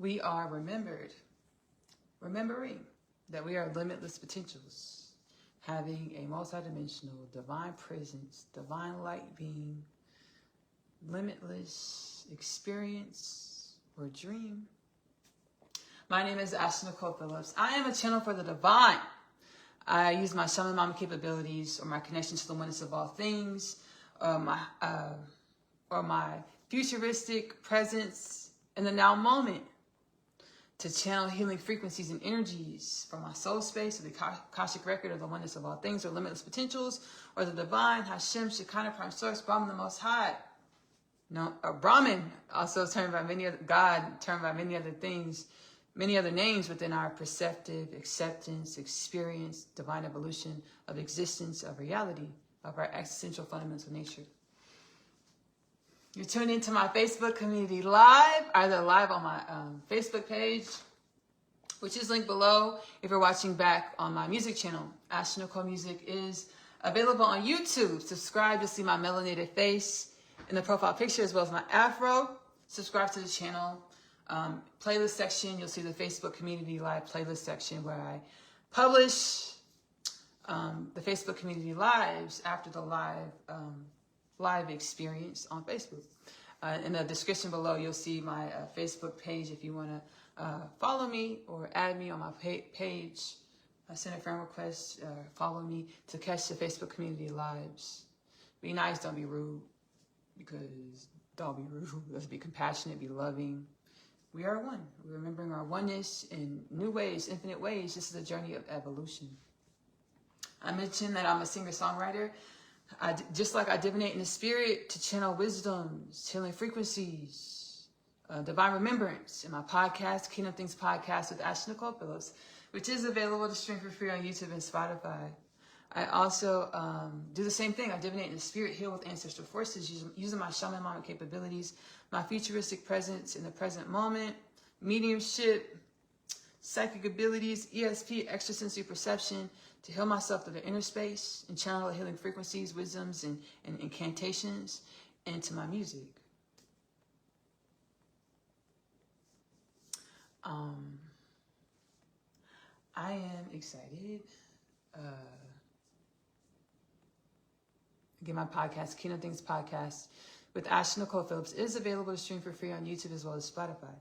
we are remembered, remembering that we are limitless potentials, having a multidimensional divine presence, divine light being, limitless experience or dream. My name is Ashley-Nicole. I am a channel for the divine. I use my shaman mama capabilities or my connection to the oneness of all things, or my futuristic presence in the now moment to channel healing frequencies and energies from my soul space or the Akashic record of the oneness of all things or limitless potentials or the divine Hashem, Shekinah, Prime Source, Brahman, the Most High. No, Brahman, also termed by many other, God, termed by many other things, many other names within our perceptive acceptance, experience, divine evolution of existence, of reality, of our existential fundamental nature. You're tuned into my Facebook community live, either live on my Facebook page, which is linked below. If you're watching back on my music channel, Ashley-Nicole Music is available on YouTube. Subscribe to see my melanated face in the profile picture as well as my afro. Subscribe to the channel. Playlist section, you'll see the Facebook community live playlist section where I publish the Facebook community lives after the live experience on Facebook. In the description below, you'll see my Facebook page if you want to follow me or add me on my page. Send a friend request, follow me to catch the Facebook community lives. Be nice, don't be rude, because don't be rude. Let's be compassionate, be loving. We are one. We're remembering our oneness in new ways, infinite ways. This is a journey of evolution. I mentioned that I'm a singer-songwriter. Just like I divinate in the spirit to channel wisdoms, healing frequencies, divine remembrance in my podcast, Kingdom Things Podcast with Ashley-Nicole, which is available to stream for free on YouTube and Spotify. I also do the same thing. I divinate in the spirit, heal with ancestral forces, using my shaman mama capabilities, my futuristic presence in the present moment, mediumship, psychic abilities, ESP, extrasensory perception, to heal myself through the inner space and channel the healing frequencies, wisdoms, and incantations into my music. I am excited. Again, my podcast, Kingdom Things Podcast with Ashley-Nicole Phillips, is available to stream for free on YouTube as well as Spotify.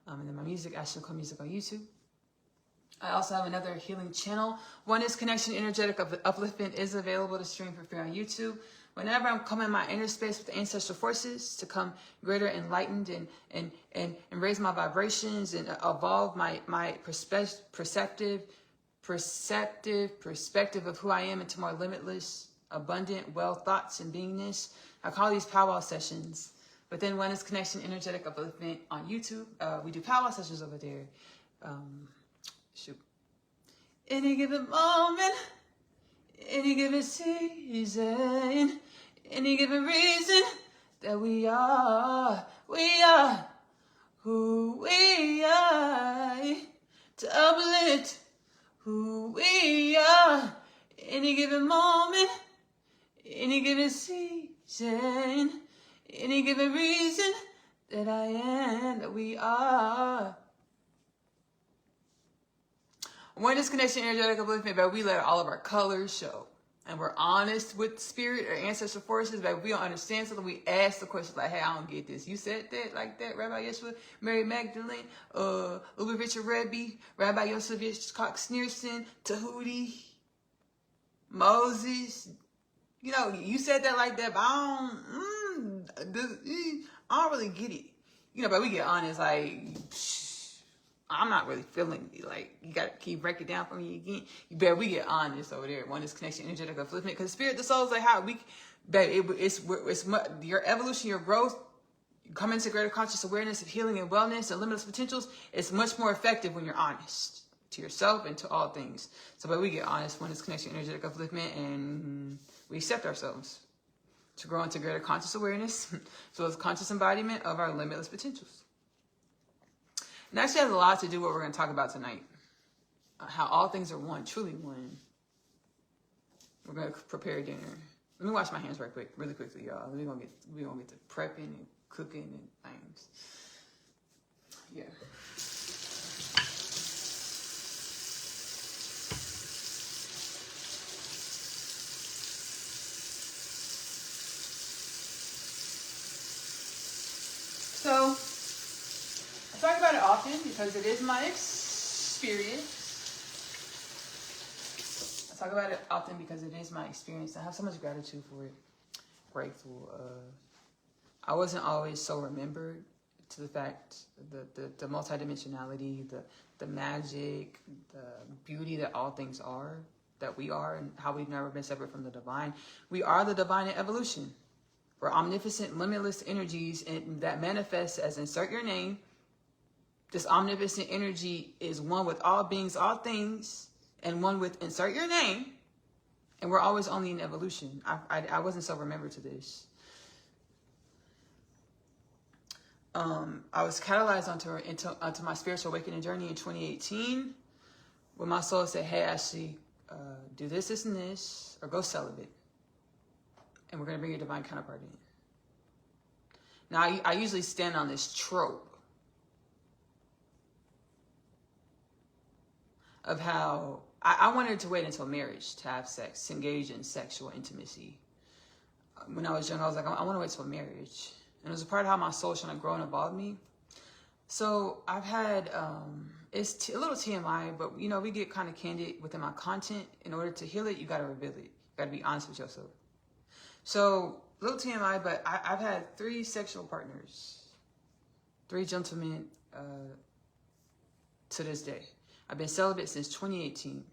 And then my music, Ashley-Nicole Music on YouTube. I also have another healing channel. Oneness Connection Energetic Upliftment is available to stream for free on YouTube. Whenever I'm coming in my inner space with the ancestral forces to come greater enlightened and raise my vibrations and evolve my perspective of who I am into more limitless, abundant, well thoughts and beingness. I call these powwow sessions. Within Oneness Connection Energetic Upliftment on YouTube, we do powwow sessions over there. Any given moment, any given season, any given reason that we are who we are, to uplift who we are. Any given moment, any given season, any given reason that I am, that we are. Oneness Connection Energetic Upliftment, but we let all of our colors show. And we're honest with spirit or ancestral forces, but we don't understand something. We ask the questions like, hey, I don't get this. You said that like that, Rabbi Yeshua, Mary Magdalene, Louis Richard Rabbi, Rabbi Yosef Cox Sneerson, Tahuti, Moses. You know, you said that like that, but I don't really get it. You know, but we get honest, like, I'm not really feeling it. Like, you got to keep break it down for me again. You better, we get honest over there. Oneness Connection Energetic Upliftment. Because spirit, the soul is like how we, baby, it's your evolution, your growth, you come into greater conscious awareness of healing and wellness and limitless potentials. It's much more effective when you're honest to yourself and to all things. So, but we get honest. Oneness Connection Energetic Upliftment, and we accept ourselves to grow into greater conscious awareness, as well as conscious embodiment of our limitless potentials. And actually has a lot to do with what we're going to talk about tonight. How all things are one, truly one. We're going to prepare dinner. Let me wash my hands really quickly, y'all. We're gonna get to prepping and cooking and things. Yeah. So I talk about it often because it is my experience. I talk about it often because it is my experience. I have so much gratitude for it. Grateful. I wasn't always so remembered to the fact, the multidimensionality, the magic, the beauty that all things are, that we are, and how we've never been separate from the divine. We are the divine in evolution. We're omnipotent, limitless energies and that manifest as insert your name. This omnipotent energy is one with all beings, all things, and one with insert your name. And we're always only in evolution. I wasn't so remembered to this. I was catalyzed onto my spiritual awakening journey in 2018 when my soul said, hey, Ashley, do this, this, and this, or go celibate. And we're going to bring your divine counterpart in. Now, I usually stand on this trope of how I wanted to wait until marriage to have sex, to engage in sexual intimacy. When I was young, I was like, I want to wait till marriage. And it was a part of how my soul was trying to grow and evolve me. So I've had, it's a little TMI, but you know, we get kind of candid within my content. In order to heal it, you got to reveal it. You got to be honest with yourself. So, little TMI, but I've had 3 sexual partners, 3 gentlemen to this day. I've been celibate since 2018.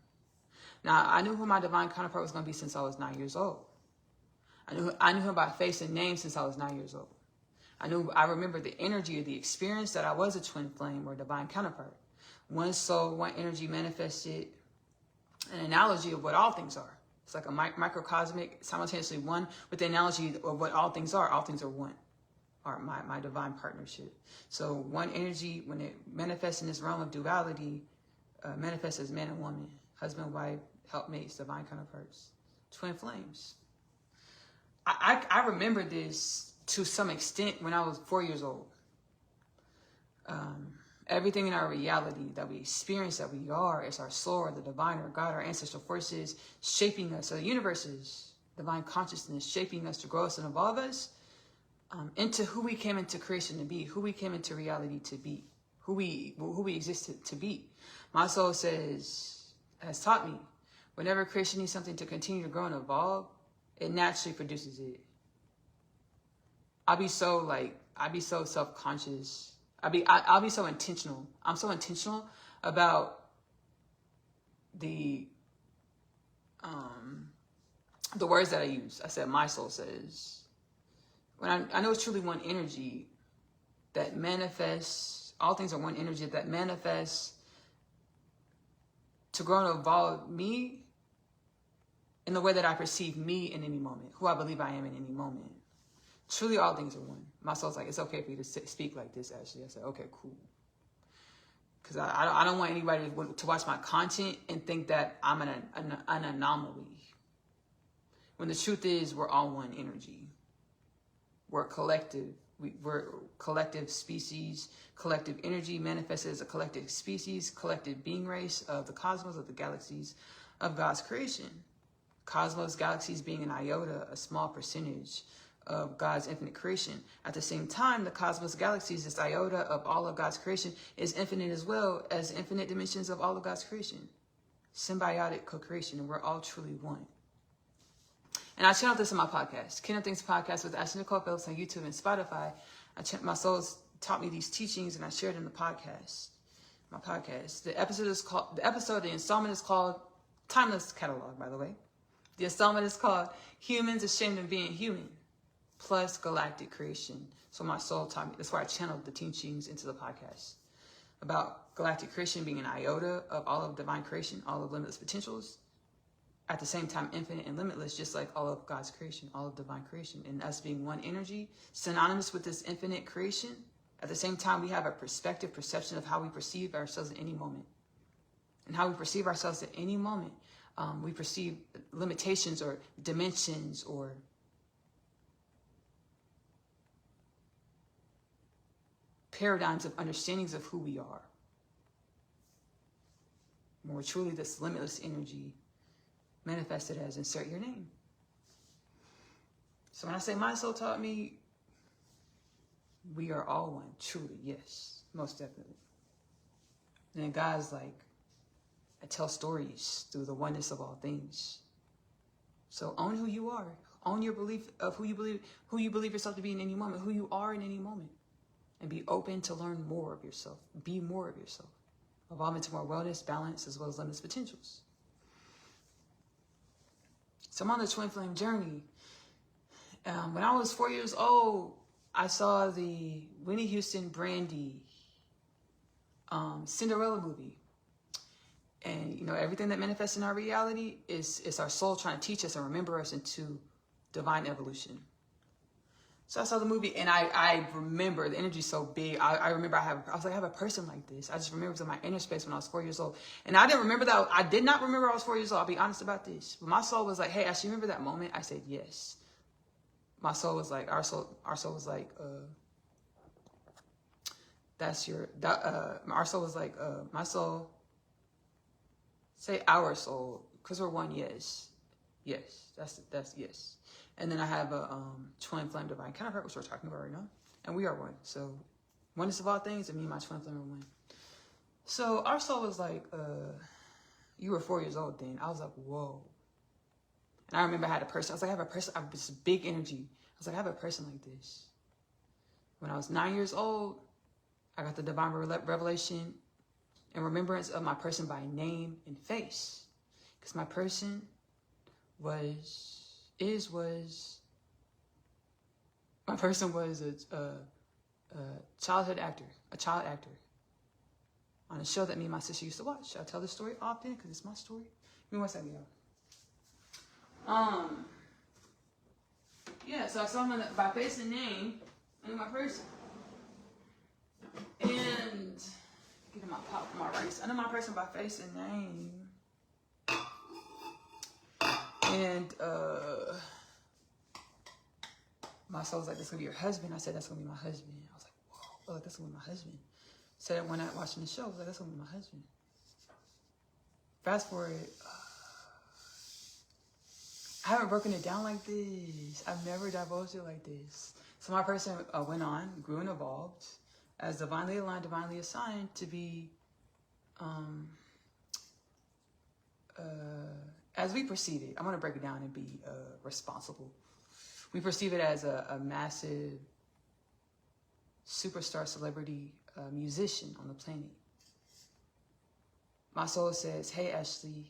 Now, I knew who my divine counterpart was going to be since I was 9 years old. I knew him by face and name since I was 9 years old. I remember the energy or the experience that I was a twin flame or divine counterpart. One soul, one energy manifested an analogy of what all things are. It's like a microcosmic, simultaneously one with the analogy of what all things are. All things are one, or my divine partnership. So one energy, when it manifests in this realm of duality, manifests as man and woman, husband, wife, helpmates, divine counterparts, twin flames. I remember this to some extent when I was 4 years old. Everything in our reality that we experience, that we are, is our soul, or the divine, or God, our ancestral forces shaping us, or the universe's divine consciousness shaping us to grow us and evolve us into who we came into creation to be, who we came into reality to be, who we existed to be. My soul has taught me, whenever creation needs something to continue to grow and evolve, it naturally produces it. I'll be so self-conscious. I'll be so intentional. I'm so intentional about the words that I use. I said, my soul says. When I know it's truly one energy that manifests, all things are one energy that manifests to grow and evolve me in the way that I perceive me in any moment, who I believe I am in any moment. Truly, all things are one. My soul's like, it's okay for you to speak like this, Ashley. I said, okay, cool. Because I don't want anybody to watch my content and think that I'm an anomaly. When the truth is, we're all one energy. We're collective. We're collective species, collective energy manifested as a collective species, collective being race of the cosmos, of the galaxies, of God's creation. Cosmos, galaxies being an iota, a small percentage of God's infinite creation. At the same time, the cosmos, galaxies, this iota of all of God's creation, is infinite as well as infinite dimensions of all of God's creation. Symbiotic co-creation, and we're all truly one. And I channeled this in my podcast, Kingdom Things Podcast with Ashley-Nicole on YouTube and Spotify. My soul's taught me these teachings, and I shared in the podcast. My podcast. The installment is called Timeless Catalog, by the way. The installment is called Humans Ashamed of Being Human, plus Galactic Creation. So my soul taught me. That's why I channeled the teachings into the podcast about galactic creation being an iota of all of divine creation, all of limitless potentials. At the same time, infinite and limitless, just like all of God's creation, all of divine creation, and us being one energy, synonymous with this infinite creation. At the same time, we have a perception of how we perceive ourselves at any moment. And how we perceive ourselves at any moment We perceive limitations or dimensions or paradigms of understandings of who we are. More truly, this limitless energy manifested as insert your name. So when I say my soul taught me, we are all one, truly, yes, most definitely. And then God's like, I tell stories through the oneness of all things. So own who you are. Own your belief of who you believe yourself to be in any moment, who you are in any moment. And be open to learn more of yourself. Be more of yourself. Evolve into more wellness, balance, as well as limitless potentials. So I'm on the twin flame journey. When I was 4 years old, I saw the Whitney Houston Brandy Cinderella movie. And, you know, everything that manifests in our reality is our soul trying to teach us and remember us into divine evolution. So I saw the movie, and I remember the energy so big. I remember I was like, I have a person like this. I just remember it was in my inner space when I was 4 years old. And I didn't remember that. I did not remember I was 4 years old. I'll be honest about this. But my soul was like, hey, Ashley, remember that moment? I said, yes. My soul was like, our soul was like, our soul was like, my soul, say our soul, because we're one, yes. Yes, that's yes. And then I have a twin flame divine counterpart, which we're talking about right now. And we are one. So oneness of all things, and me and my twin flame are one. So our soul was like, you were 4 years old then. I was like, whoa. And I remember I had a person. I was like, I have a person. I have this big energy. I was like, I have a person like this. When I was 9 years old, I got the divine revelation and remembrance of my person by name and face. Because my person my person was a childhood actor, a child actor on a show that me and my sister used to watch. I tell this story often because it's my story. Give me one second, y'all. Yeah, so I saw him by face and name and my person. And get my rice. I know my person by face and name. And my soul was like, that's gonna be your husband. I said, that's gonna be my husband. I was like, whoa, that's gonna be my husband. Said it one night watching the show. I was like, that's gonna be my husband. Fast forward, I haven't broken it down like this. I've never divulged it like this. So my person went on, grew and evolved as divinely aligned, divinely assigned to be, as we perceive it, I'm going to break it down and be responsible. We perceive it as a massive superstar celebrity musician on the planet. My soul says, hey, Ashley,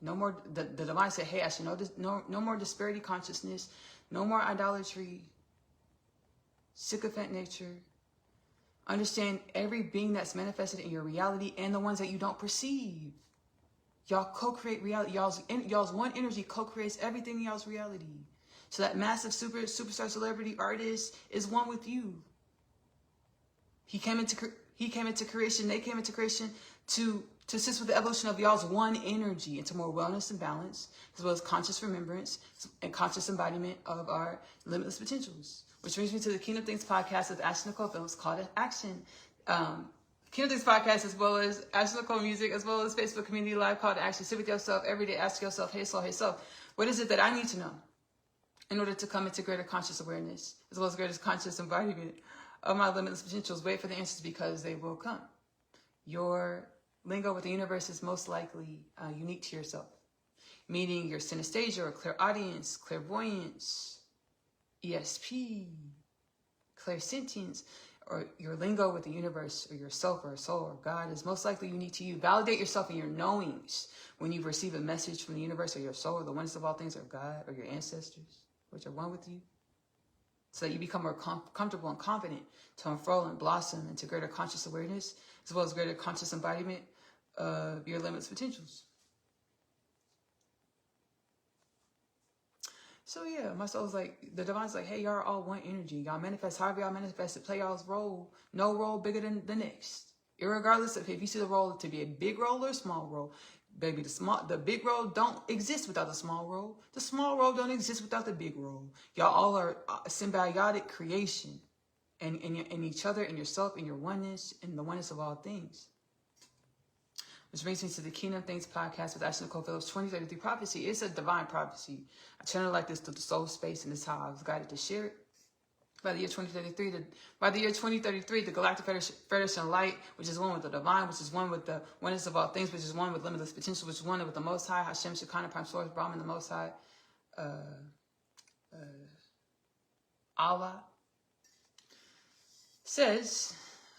no more, the divine said, hey, Ashley, no more disparity consciousness, no more idolatry, sycophant nature. Understand every being that's manifested in your reality and the ones that you don't perceive. Y'all co-create reality. Y'all's one energy co-creates everything in y'all's reality. So that massive superstar celebrity artist is one with you. He came into creation. They came into creation to assist with the evolution of y'all's one energy into more wellness and balance, as well as conscious remembrance and conscious embodiment of our limitless potentials. Which brings me to the Kingdom Things podcast with Ashley-Nicole films called Action. Kingdom Things podcast, as well as Ashley-Nicole music, as well as Facebook community live called Action. Sit with yourself every day. Ask yourself, hey soul, what is it that I need to know in order to come into greater conscious awareness, as well as greater conscious embodiment of my limitless potentials? Wait for the answers because they will come. Your lingo with the universe is most likely unique to yourself, meaning your synesthesia or clairaudience, clairvoyance, ESP, clairsentience, or your lingo with the universe or yourself or soul or God is most likely unique to you. Validate yourself in your knowings when you receive a message from the universe or your soul or the oneness of all things or God or your ancestors, which are one with you, so that you become more comfortable and confident to unfurl and blossom into greater conscious awareness, as well as greater conscious embodiment of your limitless potentials. So yeah, my soul's like, the divine's like, hey, y'all are all one energy. Y'all manifest however y'all manifest it. Play y'all's role. No role bigger than the next. Irregardless of if you see the role to be a big role or a small role, Baby, the big road don't exist without the small road. The small road don't exist without the big road. Y'all all are symbiotic creation, and in each other, in yourself, in your oneness, in the oneness of all things. Which brings me to the Kingdom Things podcast with Ashley-Nicole Phillips. 2033 prophecy. It's a divine prophecy. I channel like this through the soul space, and this is how I was guided to share it. By the year 2033, the Galactic Federation of Light, which is one with the divine, which is one with the oneness of all things, which is one with limitless potential, which is one with the Most High, Hashem, Shekinah, Prime Source, Brahman, the Most High, Allah, says,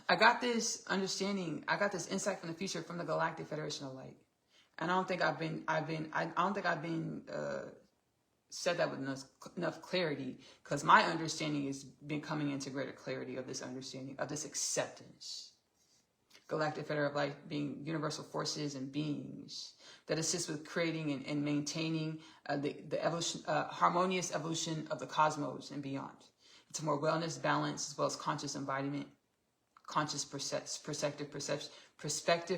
I got this understanding, I got this insight from the future from the Galactic Federation of Light, and I don't think I've been said that with enough clarity, because my understanding has been coming into greater clarity of this understanding, of this acceptance. Galactic Federation of Light being universal forces and beings that assist with creating and maintaining the evolution, harmonious evolution of the cosmos and beyond. It's more wellness, balance, as well as conscious embodiment, conscious perspective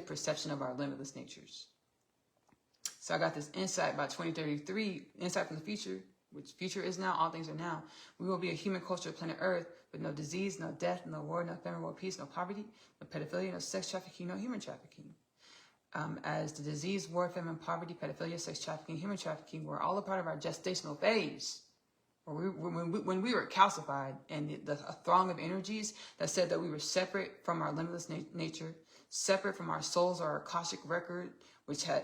perception of our limitless natures. So I got this insight by 2033, insight from the future, which future is now, all things are now. We will be a human culture of planet Earth with no disease, no death, no war, no famine, world peace, no poverty, no pedophilia, no sex trafficking, no human trafficking. As the disease, war, famine, poverty, pedophilia, sex trafficking, human trafficking were all a part of our gestational phase. When we were calcified, and a throng of energies that said that we were separate from our limitless nature, separate from our souls, our Akashic record, which had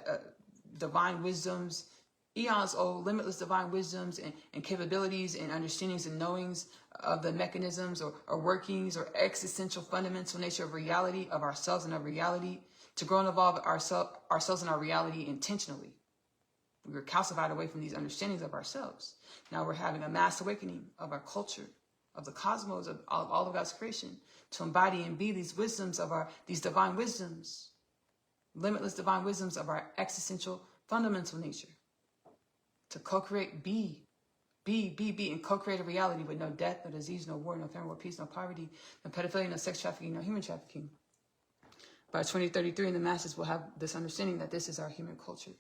divine wisdoms, eons old, limitless divine wisdoms and capabilities and understandings and knowings of the mechanisms or workings or existential fundamental nature of reality, of ourselves and of reality, to grow and evolve ourselves and our reality intentionally. We were calcified away from these understandings of ourselves. Now we're having a mass awakening of our culture, of the cosmos, of all of God's creation, to embody and be these wisdoms of these divine wisdoms, limitless divine wisdoms of our existential fundamental nature, to co-create, be, and co-create a reality with no death, no disease, no war, no famine, no peace, no poverty, no pedophilia, no sex trafficking, no human trafficking. By 2033, the masses will have this understanding that this is our human culture.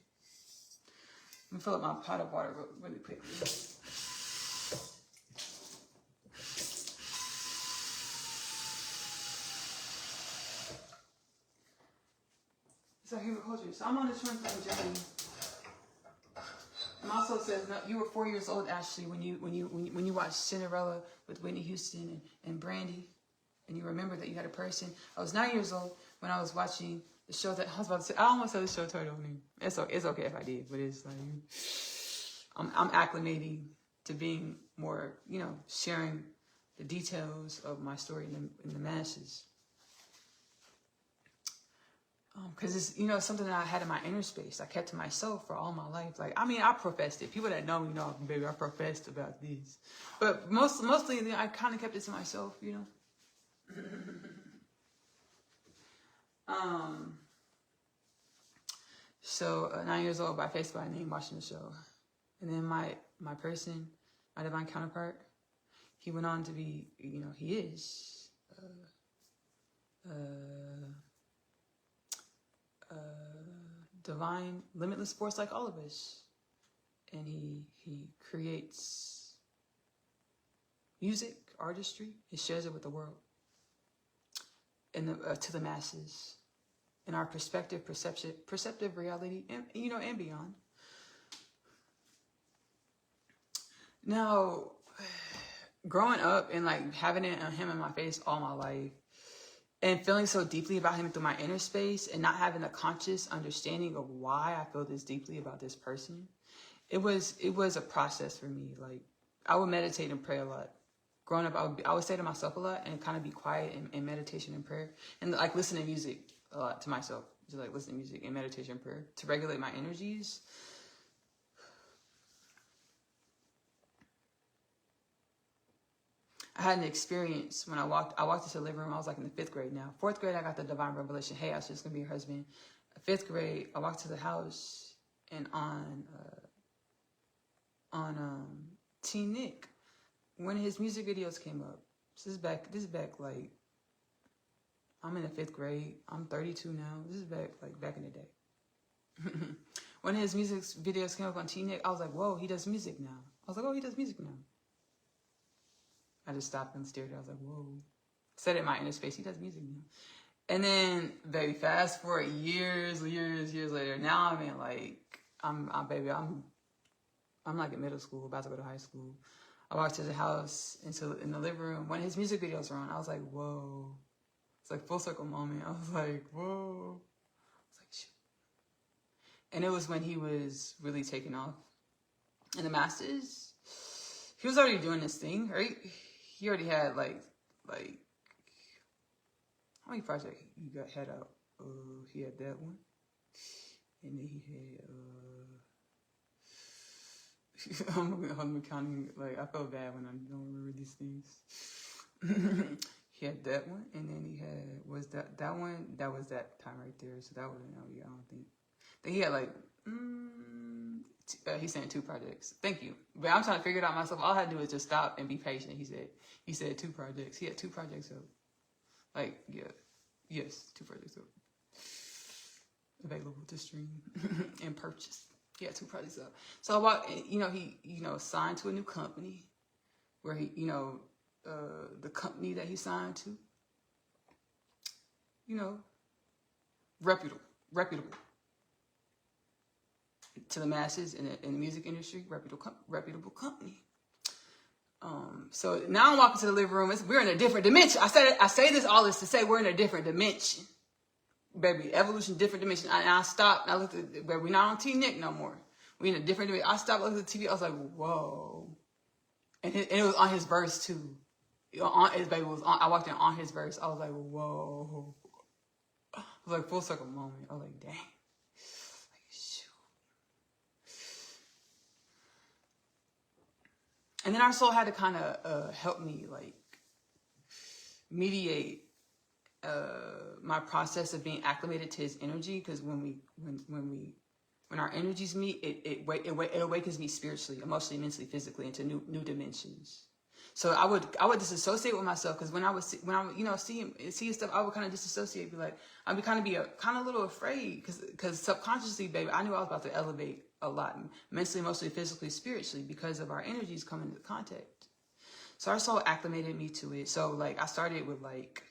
I'm gonna fill up my pot of water really quickly. It's our human culture. So I'm on this transmuted journey. And also says, no, you were 4 years old, Ashley, when you watched Cinderella with Whitney Houston and Brandy, and you remember that you had a person. I was 9 years old when I was watching the show that I was about to say. I almost said the show title name. It's okay if I did, but it's like I'm acclimating to being more, sharing the details of my story in the masses. Because it's, something that I had in my inner space. I kept to myself for all my life. I professed it. People that know me know, baby, I professed about this. But mostly, I kind of kept it to myself, So 9 years old, I faced by name watching the show. And then my person, my divine counterpart, he went on to be, he is divine, limitless force like all of us. And he creates music, artistry, he shares it with the world and to the masses in our perceptive reality, and and beyond. Now, growing up and having him in my face all my life, and feeling so deeply about him through my inner space, and not having a conscious understanding of why I feel this deeply about this person, it was a process for me. I would meditate and pray a lot. Growing up, I would say to myself a lot and kind of be quiet in meditation and prayer, and listen to music a lot to myself. Just listen to music and meditation and prayer to regulate my energies. I had an experience when I walked into the living room. I was in the 5th grade now. 4th grade, I got the divine revelation. Hey, I was just going to be your husband. 5th grade, I walked to the house, and on Teen Nick, one of his music videos came up. This is back I'm in the 5th grade. I'm 32 now. This is back in the day. When his music videos came up on T-Nick, I was like, whoa, he does music now. I was like, oh, he does music now. I just stopped and stared. I was like, whoa. Said it in my inner space, he does music now. And then, baby, fast forward years later. Now I'm in like, I'm like in middle school, about to go to high school. I walked to the house, in the living room. When his music videos were on, I was like, whoa. It's like full circle moment. I was like, whoa. It's like, shoot. And it was when he was really taking off. And the Masters, he was already doing this thing, right? He already had like, how many projects he had out? He had that one. And then he had, I'm counting, like, I felt bad when I don't remember these things. He had that one, and then he had, was that one? That was that time right there, so that wasn't, I don't think. Then he had, like, he's saying 2 projects. Thank you. But I'm trying to figure it out myself. All I had to do is just stop and be patient. He said 2 projects. He had 2 projects up. Like, yeah. Yes, 2 projects up. Available to stream and purchase. He had 2 projects up. So about, he, signed to a new company where he, the company that he signed to, reputable to the masses in the music industry, reputable company. So now I'm walking to the living room. We're in a different dimension. I say this all this to say we're in a different dimension. Baby, evolution, different dimension. And I stopped and I looked at, we're not on T-Nick no more. We're in a different dimension. I stopped, looked at the TV. I was like, whoa. And it was on his verse too. His baby was on. I walked in on his verse. I was like, whoa. It was like full circle moment. I was like, dang. Like, shoot. And then our soul had to kind of help me, like, mediate my process of being acclimated to his energy, because when our energies meet, it awakens me spiritually, emotionally, mentally, physically into new dimensions. So I would disassociate with myself, because when I would see stuff, I would kind of disassociate, be like, I'd be kind of a little afraid, because subconsciously, baby, I knew I was about to elevate a lot, mentally, emotionally, physically, spiritually, because of our energies coming into contact. So our soul acclimated me to it. So like I started with like,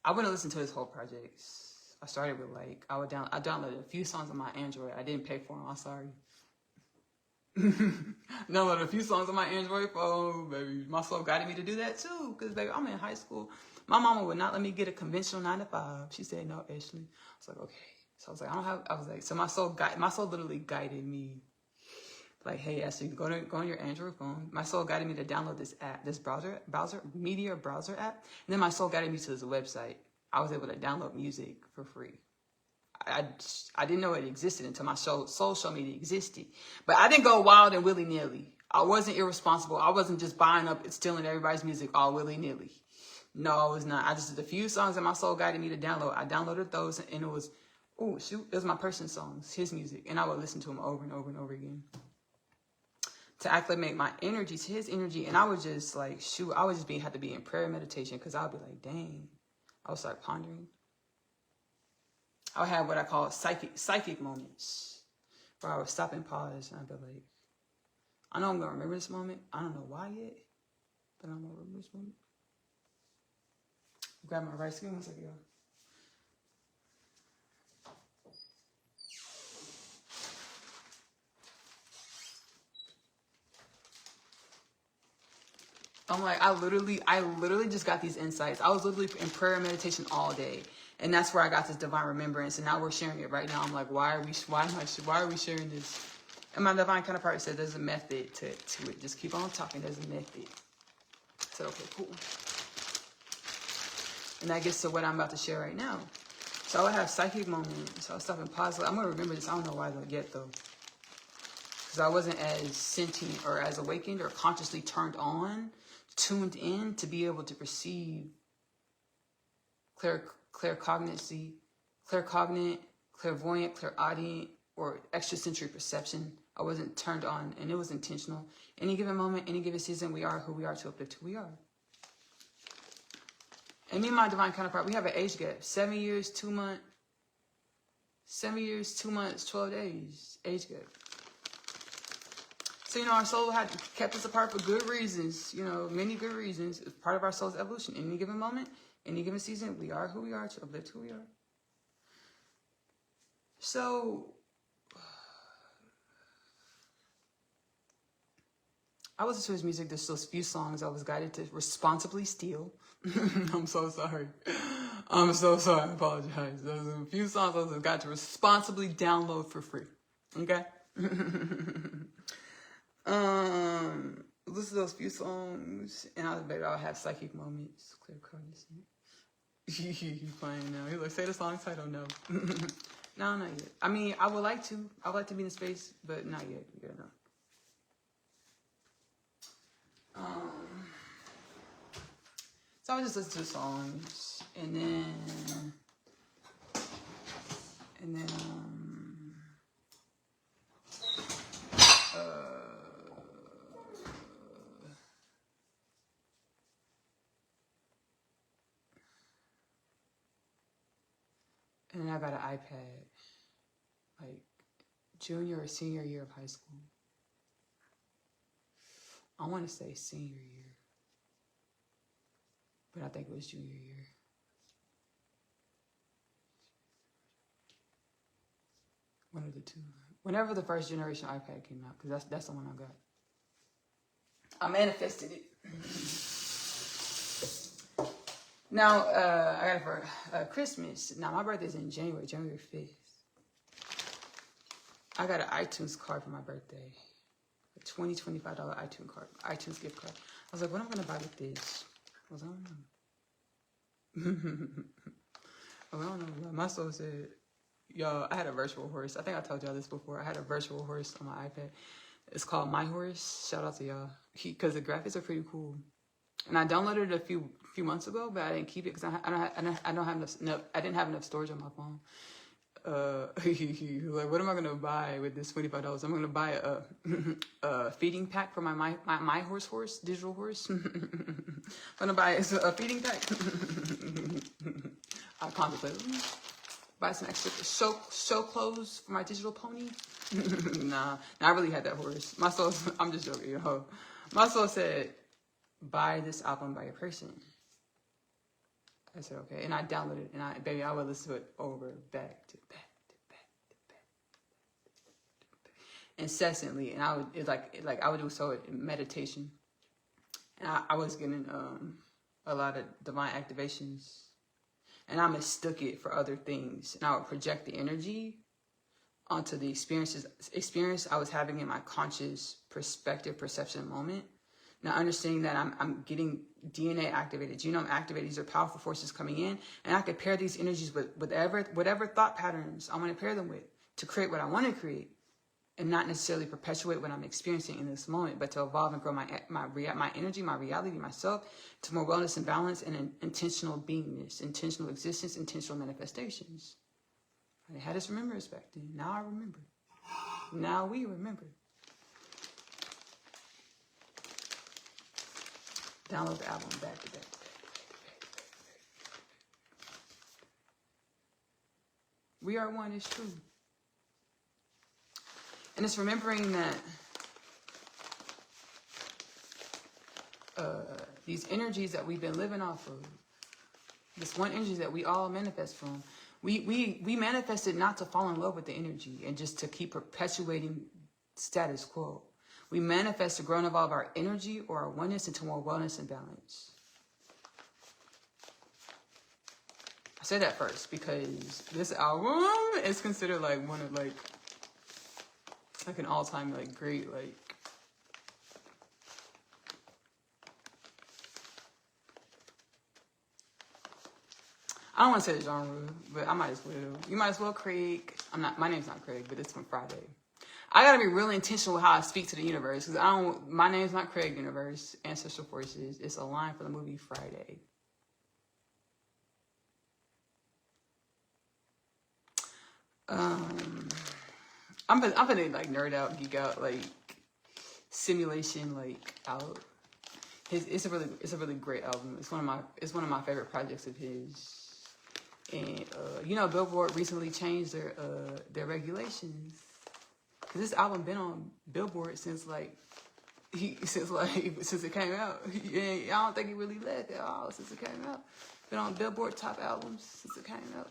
I wouldn't listen to his whole projects. I started with like, I downloaded a few songs on my Android. I didn't pay for them. I'm sorry. Downloaded a few songs on my Android phone, baby. My soul guided me to do that too. Because, baby, I'm in high school. My mama would not let me get a conventional 9-to-5. She said, no, Ashley. I was like, okay. So I was like, so my soul literally guided me. Like, hey, Ashley, go on your Android phone. My soul guided me to download this app, this media browser app. And then my soul guided me to this website. I was able to download music for free. I didn't know it existed until my soul showed me it existed. But I didn't go wild and willy-nilly. I wasn't irresponsible. I wasn't just buying up and stealing everybody's music all willy-nilly. No, I was not. I just did a few songs that my soul guided me to download. I downloaded those, and it was, it was my person's songs, his music. And I would listen to him over and over and over again to acclimate my energy to his energy. And I would just like, I would just have to be in prayer and meditation, because I'll be like, dang. I would start pondering. I would have what I call psychic moments, where I would stop and pause, and I'd be like, I know I'm going to remember this moment. I don't know why yet, but I'm going to remember this moment. Grab my rice. Give me 1 second, y'all. I'm like, I literally just got these insights. I was literally in prayer and meditation all day. And that's where I got this divine remembrance. And now we're sharing it right now. I'm like, why are we sharing this? And my divine counterpart said there's a method to it. Just keep on talking. There's a method. I said, okay, cool. And that gets to what I'm about to share right now. So I would have psychic moments. So I would stop and pause. I'm going to remember this. I don't know why yet, though. Because I wasn't as sentient or as awakened or consciously tuned in to be able to perceive claircognate, clairvoyant, clairaudient, or extrasensory perception. I wasn't turned on, and it was intentional. Any given moment, any given season, we are who we are to uplift who we are. And me and my divine counterpart, we have an age gap. 7 years, 2 months, 7 years, 2 months, 12 days, age gap. So, our soul had kept us apart for good reasons, many good reasons. It's part of our soul's evolution. In any given moment, any given season, we are who we are to uplift who we are. So, I listened to his music. There's those few songs I was guided to responsibly steal. I'm so sorry. I'm so sorry. I apologize. There's a few songs I was guided to responsibly download for free. Okay? Listen to those few songs, and I'll have psychic moments. Clear cards. He's playing now. He's like, say the song title. No. No, not yet. I mean, I would like to. I would like to be in the space, but not yet. Yeah, no. So I would just listen to the songs, and then I got an iPad, like junior or senior year of high school. I want to say senior year, but I think it was junior year. One of the two. Whenever the first generation iPad came out, because that's the one I got. I manifested it. Now, I got it for Christmas. Now, my birthday's in January 5th. I got an iTunes card for my birthday. A $25 iTunes gift card. I was like, what am I going to buy with this? I was like, I don't know. My soul said, yo, I had a virtual horse. I think I told y'all this before. I had a virtual horse on my iPad. It's called My Horse. Shout out to y'all. Because the graphics are pretty cool. And I downloaded it a few months ago, but I didn't keep it because I didn't have enough storage on my phone. Like, what am I gonna buy with this $25? I'm gonna buy a feeding pack for my horse digital horse. I'm gonna buy a feeding pack. I contemplated buy some extra show clothes for my digital pony. Nah, I really had that horse. My soul, I'm just joking, yo. My soul said, buy this album by a person. I said, okay. And I downloaded it, and I would listen to it over, back to back, incessantly. And I would do so in meditation. And I was getting a lot of divine activations. And I mistook it for other things. And I would project the energy onto the experience I was having in my conscious perception moment. Now, understanding that I'm getting DNA activated, genome activated, these are powerful forces coming in, and I could pair these energies with whatever thought patterns I want to pair them with to create what I want to create, and not necessarily perpetuate what I'm experiencing in this moment, but to evolve and grow my energy, my reality, myself, to more wellness and balance and intentional beingness, intentional existence, intentional manifestations. I had this remembrance back then. Now I remember. Now we remember. Download the album back to back. We are one, it's true. And it's remembering that these energies that we've been living off of, this one energy that we all manifest from, we manifested not to fall in love with the energy and just to keep perpetuating status quo. We manifest to grow and evolve our energy or our oneness into more wellness and balance. I say that first because this album is considered like one of like an all-time great I don't want to say the genre, but I might as well. You might as well, Craig. My name's not Craig, but it's from Friday. I gotta be really intentional with how I speak to the universe because my name's not Craig Universe, Ancestral Forces. It's a line for the movie Friday. I'm gonna nerd out, geek out, simulation out. It's a really great album. It's one of my favorite projects of his. And you know, Billboard recently changed their regulations. Cause this album been on Billboard since since it came out. I don't think it really left at all since it came out. Been on Billboard top albums since it came out.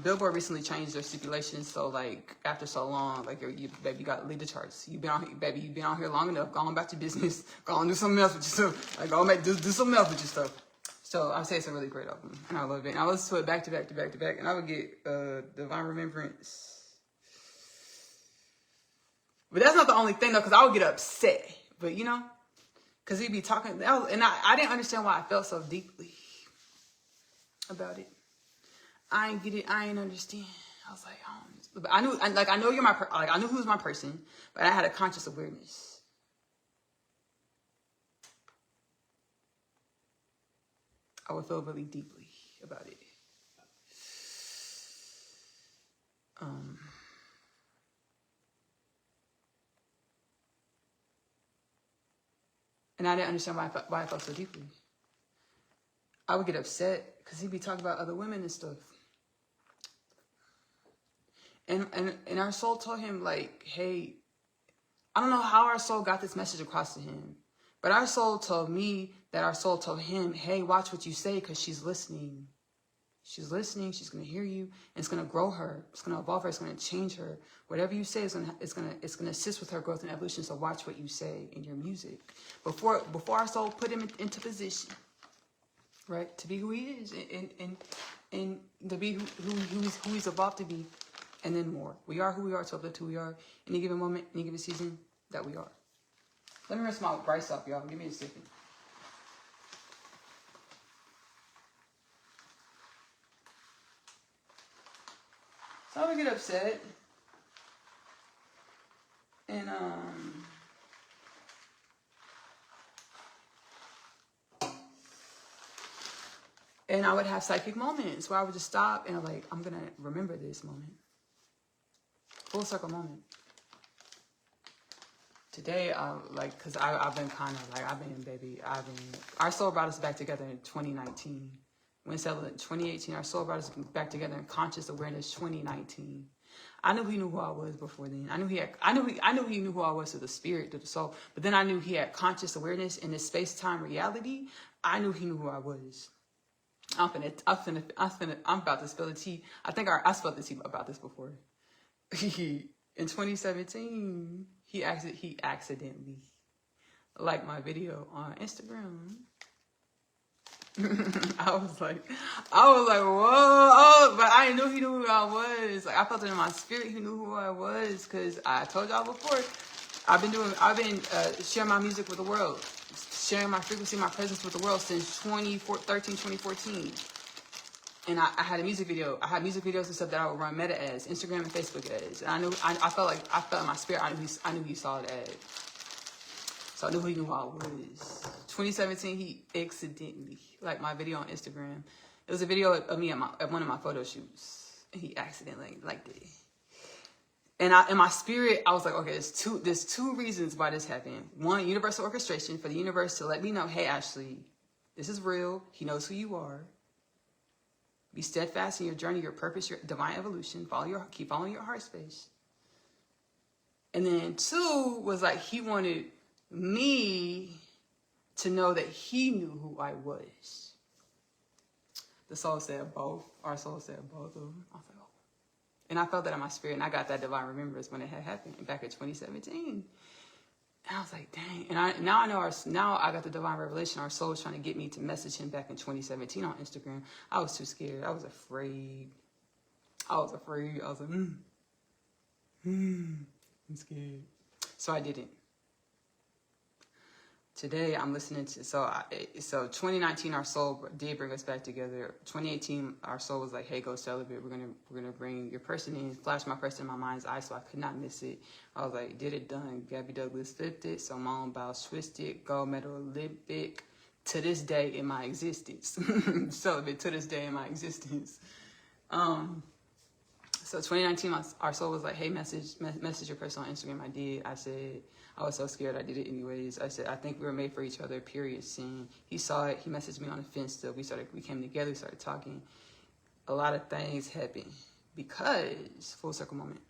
Billboard recently changed their stipulations, so like after so long, like you baby, you got to lead the charts. You've been on here long enough. Go on about your business. Go on do something else with your stuff. Like go on do something else with your stuff. So I would say it's a really great album, and I love it. And I listen to it back to back to back to back, and I would get Divine Remembrance. But that's not the only thing though, because I would get upset. But you know, because he'd be talking, and I didn't understand why I felt so deeply about it. I ain't get it. I ain't understand. I was like, but I know you're I knew who was my person, but I had a conscious awareness. I would feel really deeply about it. And I didn't understand why I felt so deeply. I would get upset because he'd be talking about other women and stuff. And our soul told him, like, hey, I don't know how our soul got this message across to him, but our soul told me that our soul told him, hey, watch what you say because she's listening. She's listening. She's going to hear you, and it's going to grow her. It's going to evolve her. It's going to change her. Whatever you say is it's going to assist with her growth and evolution. So watch what you say in your music. Before our soul put him into position, right, to be who he is, and to be who he's evolved to be. And then more. We are who we are to uplift who we are. In any given moment, in any given season, that we are. Let me rinse my rice off, y'all. Give me a second. So I would get upset. And I would have psychic moments where I would just stop and I'm like, I'm going to remember this moment. Full circle moment. Today, because I've been kind of like, our soul brought us back together in 2019. When it's 2018, our soul brought us back together in conscious awareness 2019. I knew he knew who I was before then. I knew he knew who I was to the spirit, to the soul. But then I knew he had conscious awareness in this space-time reality. I knew he knew who I was. I'm about to spill the tea. I think I spilled the tea about this before. In 2017, he accidentally liked my video on Instagram. I was like, whoa! But I knew he knew who I was. Like I felt it in my spirit. He knew who I was because I told y'all before. I've been sharing my music with the world, sharing my frequency, my presence with the world since 2014. And I had a music video. I had music videos and stuff that I would run Meta ads, Instagram and Facebook ads. And I felt in my spirit. I knew he saw the ad. So I knew he knew who I was. 2017, he accidentally liked my video on Instagram. It was a video of me at one of my photo shoots. And he accidentally liked it. And in my spirit, I was like, okay, there's two reasons why this happened. One, universal orchestration for the universe to let me know, hey, Ashley, this is real. He knows who you are. Be steadfast in your journey, your purpose, your divine evolution. Keep following your heart space. And then two was like he wanted me to know that he knew who I was. The soul said both. Our soul said both of them. I was like, oh. And I felt that in my spirit, and I got that divine remembrance when it had happened back in 2017. And I was like, dang. And now I got the divine revelation. Our soul was trying to get me to message him back in 2017 on Instagram. I was too scared. I was afraid. I was like, I'm scared. So I didn't. Today I'm listening to, so 2019 our soul did bring us back together. 2018 our soul was like, hey, go celibate. We're gonna bring your person in, flash my person in my mind's eye so I could not miss it. I was like, did it, done. Gabby Douglas flipped it, Simone Biles twisted, gold medal Olympic. To this day in my existence. Celibate to this day in my existence. So 2019 our soul was like, hey, message your person on Instagram. I did. I said, I was so scared I did it anyways. I said, I think we were made for each other, period, sin. He saw it. He messaged me on the fence still. We came together. We started talking. A lot of things happened because, full circle moment.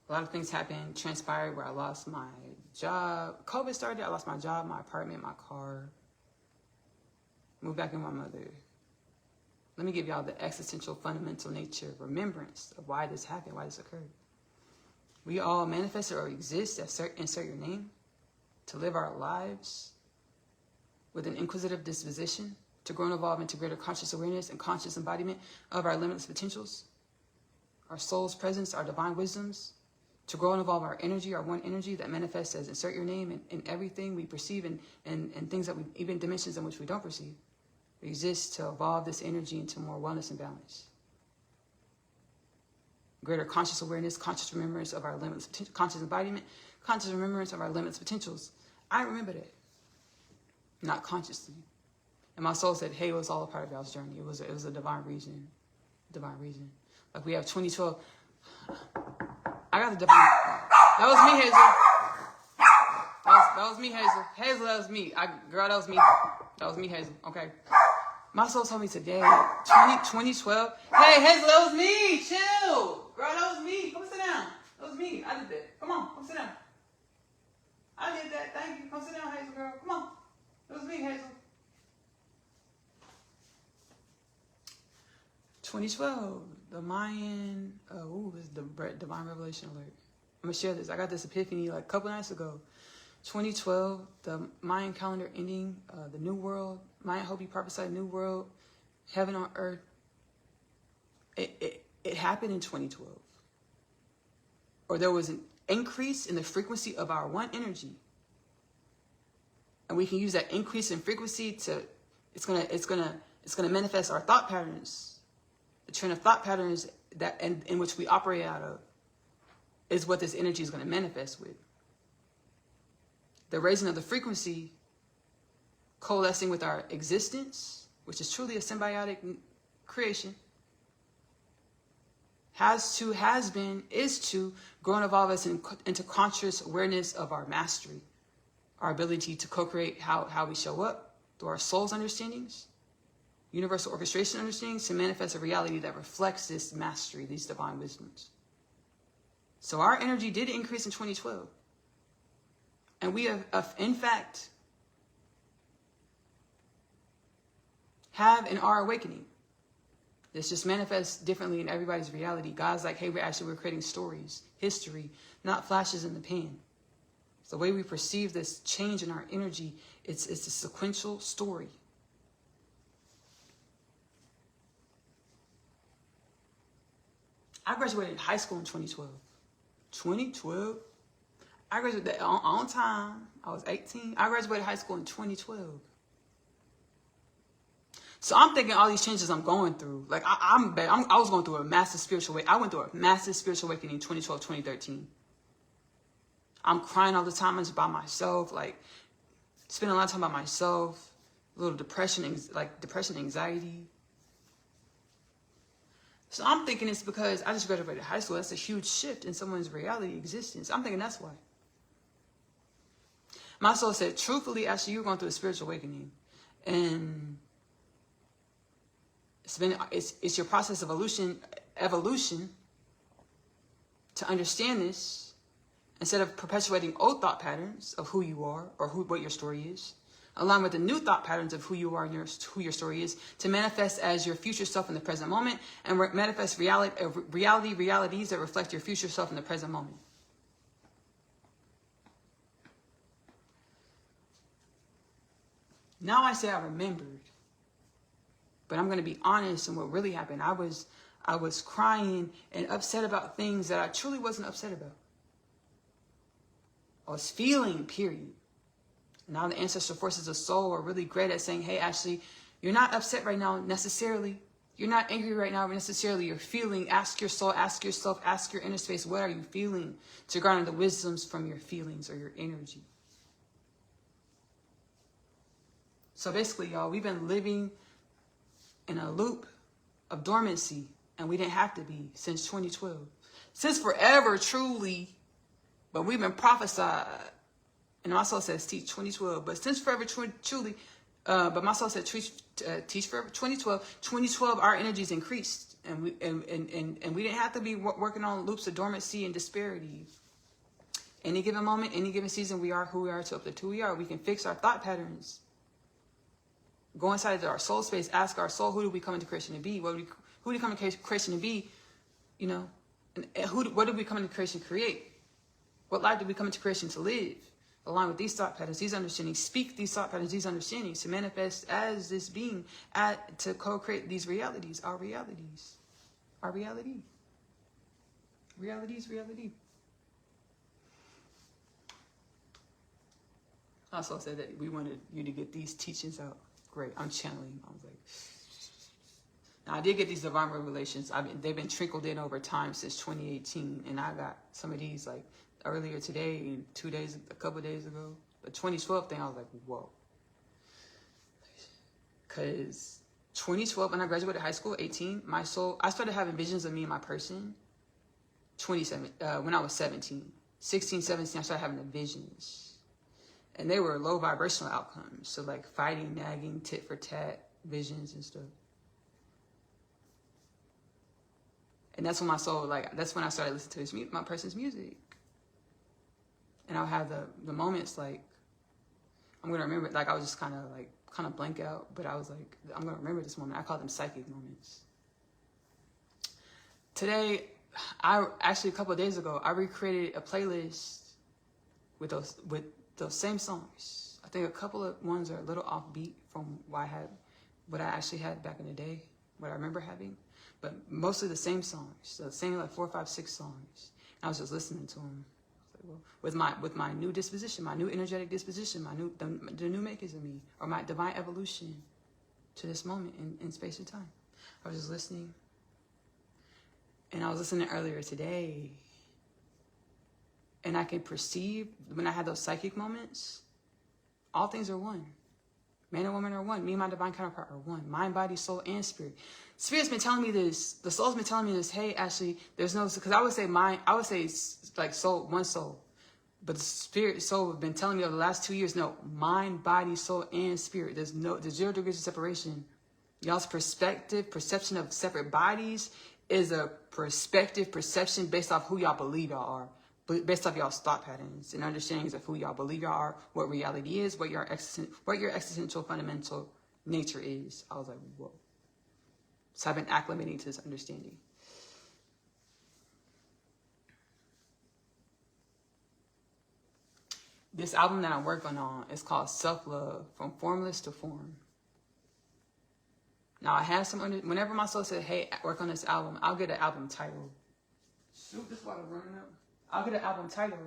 A lot of things happened, transpired where I lost my job. COVID started. I lost my job, my apartment, my car. Moved back in with my mother. Let me give y'all the existential, fundamental nature, remembrance of why this happened, why this occurred. We all manifest or exist, insert your name, to live our lives with an inquisitive disposition, to grow and evolve into greater conscious awareness and conscious embodiment of our limitless potentials, our soul's presence, our divine wisdoms, to grow and evolve our energy, our one energy that manifests as insert your name in everything we perceive and things that we, even dimensions in which we don't perceive. We exist to evolve this energy into more wellness and balance. Greater conscious awareness, conscious remembrance of our limitless potential, conscious embodiment, conscious remembrance of our limitless potentials. I remember that, not consciously. And my soul said, hey, it was all a part of y'all's journey. It was a divine reason. Divine reason. Like we have 2012. I got the divine. That was me, Hazel. That was me, Hazel. Hazel, that was me. Girl, that was me. That was me, Hazel. Okay. My soul told me today, 2012. Hey, Hazel, that was me. Chill. Girl, that was me. Come sit down. That was me. I did that. Come on, come sit down. I did that. Thank you. Come sit down, Hazel, girl. Come on. That was me, Hazel. 2012. The Mayan. This is the divine revelation alert. I'm going to share this. I got this epiphany like a couple nights ago. 2012, the Mayan calendar ending, the new world. Mayan Hopi prophesied new world, heaven on earth. It happened in 2012. Or there was an increase in the frequency of our one energy. And we can use that increase in frequency to, it's gonna manifest our thought patterns. The train of thought patterns that in which we operate out of is what this energy is going to manifest with. The raising of the frequency coalescing with our existence, which is truly a symbiotic creation, is to grow and evolve us into conscious awareness of our mastery, our ability to co-create how we show up through our soul's understandings, universal orchestration understandings, to manifest a reality that reflects this mastery, these divine wisdoms. So our energy did increase in 2012. And we have in fact, have and are awakening. This just manifests differently in everybody's reality. God's like, hey, we're creating stories, history, not flashes in the pan. It's the way we perceive this change in our energy. It's a sequential story. I graduated high school in 2012. 2012? I graduated on time. I was 18. I graduated high school in 2012. So I'm thinking all these changes I'm going through. Like I was going through a massive spiritual awakening. I went through a massive spiritual awakening in 2012, 2013. I'm crying all the time. I'm just by myself. Like spending a lot of time by myself. A little depression, anxiety. So I'm thinking it's because I just graduated high school. That's a huge shift in someone's reality existence. I'm thinking that's why. My soul said, truthfully, Ashley, you're going through a spiritual awakening. And it's your process of evolution to understand this, instead of perpetuating old thought patterns of who you are or what your story is, along with the new thought patterns of who you are and who your story is, to manifest as your future self in the present moment and manifest realities that reflect your future self in the present moment. Now I say I remembered, but I'm going to be honest in what really happened. I was crying and upset about things that I truly wasn't upset about. I was feeling, period. Now the ancestral forces of soul are really great at saying, hey, Ashley, you're not upset right now necessarily. You're not angry right now necessarily. You're feeling. Ask your soul, ask yourself, ask your inner space, what are you feeling? To garner the wisdoms from your feelings or your energy. So basically, y'all, we've been living in a loop of dormancy, and we didn't have to be since 2012. Since forever, truly, But we've been prophesied. And my soul says teach 2012. But since forever truly, but my soul said teach forever 2012. 2012, our energies increased. And we didn't have to be working on loops of dormancy and disparity. Any given moment, any given season, we are who we are to uplift who we are. We can fix our thought patterns. Go inside our soul space, ask our soul, who do we come into creation to be? Who do we come into creation to be? You know, and what did we come into creation to create? What life did we come into creation to live? Along with these thought patterns, these understandings, speak these thought patterns, these understandings to manifest as this being, to co-create these realities, our realities, our reality. Reality. I also said that we wanted you to get these teachings out. Great, I'm channeling. I was like, now I did get these divine revelations. They've been trickled in over time since 2018, and I got some of these like earlier today and a couple of days ago. The 2012 thing, I was like, whoa. Because 2012, when I graduated high school, 18, my soul, I started having visions of me and my person. When I was 17, 16, 17, I started having the visions. And they were low vibrational outcomes. So like fighting, nagging, tit for tat, visions and stuff. And that's when my soul, that's when I started listening to my person's music. And I'll have the moments like, I'm going to remember, like I was just kind of blank out. But I was like, I'm going to remember this moment. I call them psychic moments. Today, a couple of days ago, I recreated a playlist with those same songs. I think a couple of ones are a little offbeat from what I actually had back in the day, what I remember having, but mostly the same songs, the same like 4, 5, 6 songs. And I was just listening to them. I was like, well, with my new disposition, my new energetic disposition, the new makers of me, or my divine evolution to this moment in space and time. I was just listening, and I was listening earlier today. And I can perceive, when I had those psychic moments, all things are one. Man and woman are one. Me and my divine counterpart are one. Mind, body, soul, and spirit. Spirit's been telling me this. The soul's been telling me this. Hey, Ashley, there's no, because I would say like soul, one soul. But the spirit, soul have been telling me over the last 2 years, no, mind, body, soul, and spirit. There's 0 degrees of separation. Y'all's perception of separate bodies is a perception based off who y'all believe y'all are. Based off y'all's thought patterns and understandings of who y'all believe y'all are, what reality is, what your existential fundamental nature is. I was like, whoa. So I've been acclimating to this understanding. This album that I'm working on is called Self-Love, From Formless to Form. Now I have whenever my soul said, hey, work on this album, I'll get an album title. Shoot, this water running up. I'll get an album title.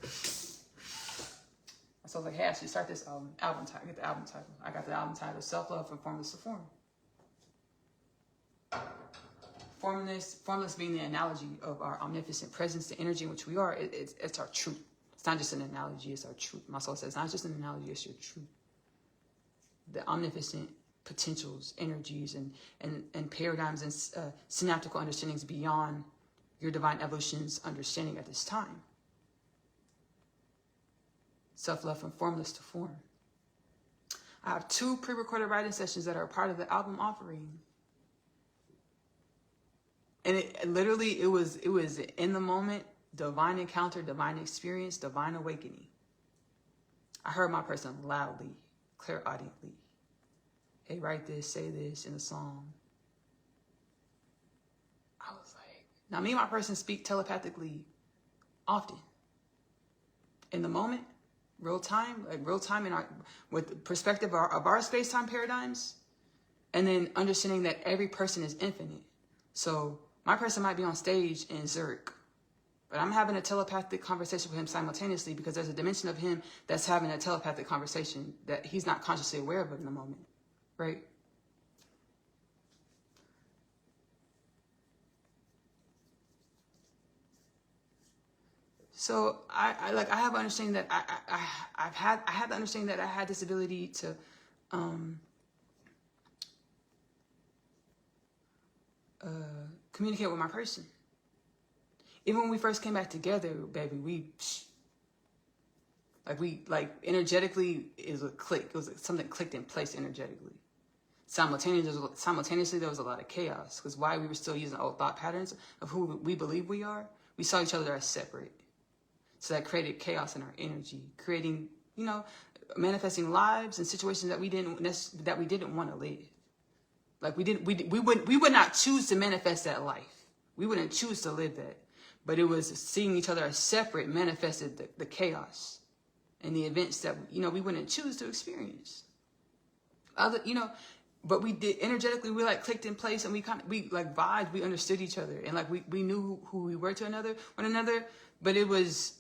So I was like, hey, I should start this album title. Get the album title. I got the album title, Self-Love from Formless to Form. Formless being the analogy of our omnipotent presence, the energy in which we are. It's our truth. It's not just an analogy, it's our truth. My soul says, it's not just an analogy, it's your truth. The omnipotent potentials, energies, and paradigms and synaptical understandings beyond your divine evolution's understanding at this time. Self-love from formless to form. I have 2 pre-recorded writing sessions that are part of the album offering. And it was in the moment, divine encounter, divine experience, divine awakening. I heard my person loudly, clairaudiently. Hey, write this, say this in a song. I was like, now me and my person speak telepathically often. In the moment, real time in our, with the perspective of our space-time paradigms, and then understanding that every person is infinite. So my person might be on stage in Zurich, but I'm having a telepathic conversation with him simultaneously because there's a dimension of him that's having a telepathic conversation that he's not consciously aware of in the moment, right? So I have understanding that I had the understanding that I had this ability to communicate with my person. Even when we first came back together, baby, we energetically, it was a click. It was something clicked in place energetically. Simultaneously, there was a lot of chaos, because while we were still using old thought patterns of who we believe we are, we saw each other as separate. So that created chaos in our energy, creating, manifesting lives and situations that we didn't want to live. Like we would not choose to manifest that life. We wouldn't choose to live that. But it was seeing each other as separate manifested the chaos and the events that, we wouldn't choose to experience. But we did energetically, we like clicked in place, and we like vibed, we understood each other, and like we knew who we were to one another, but it was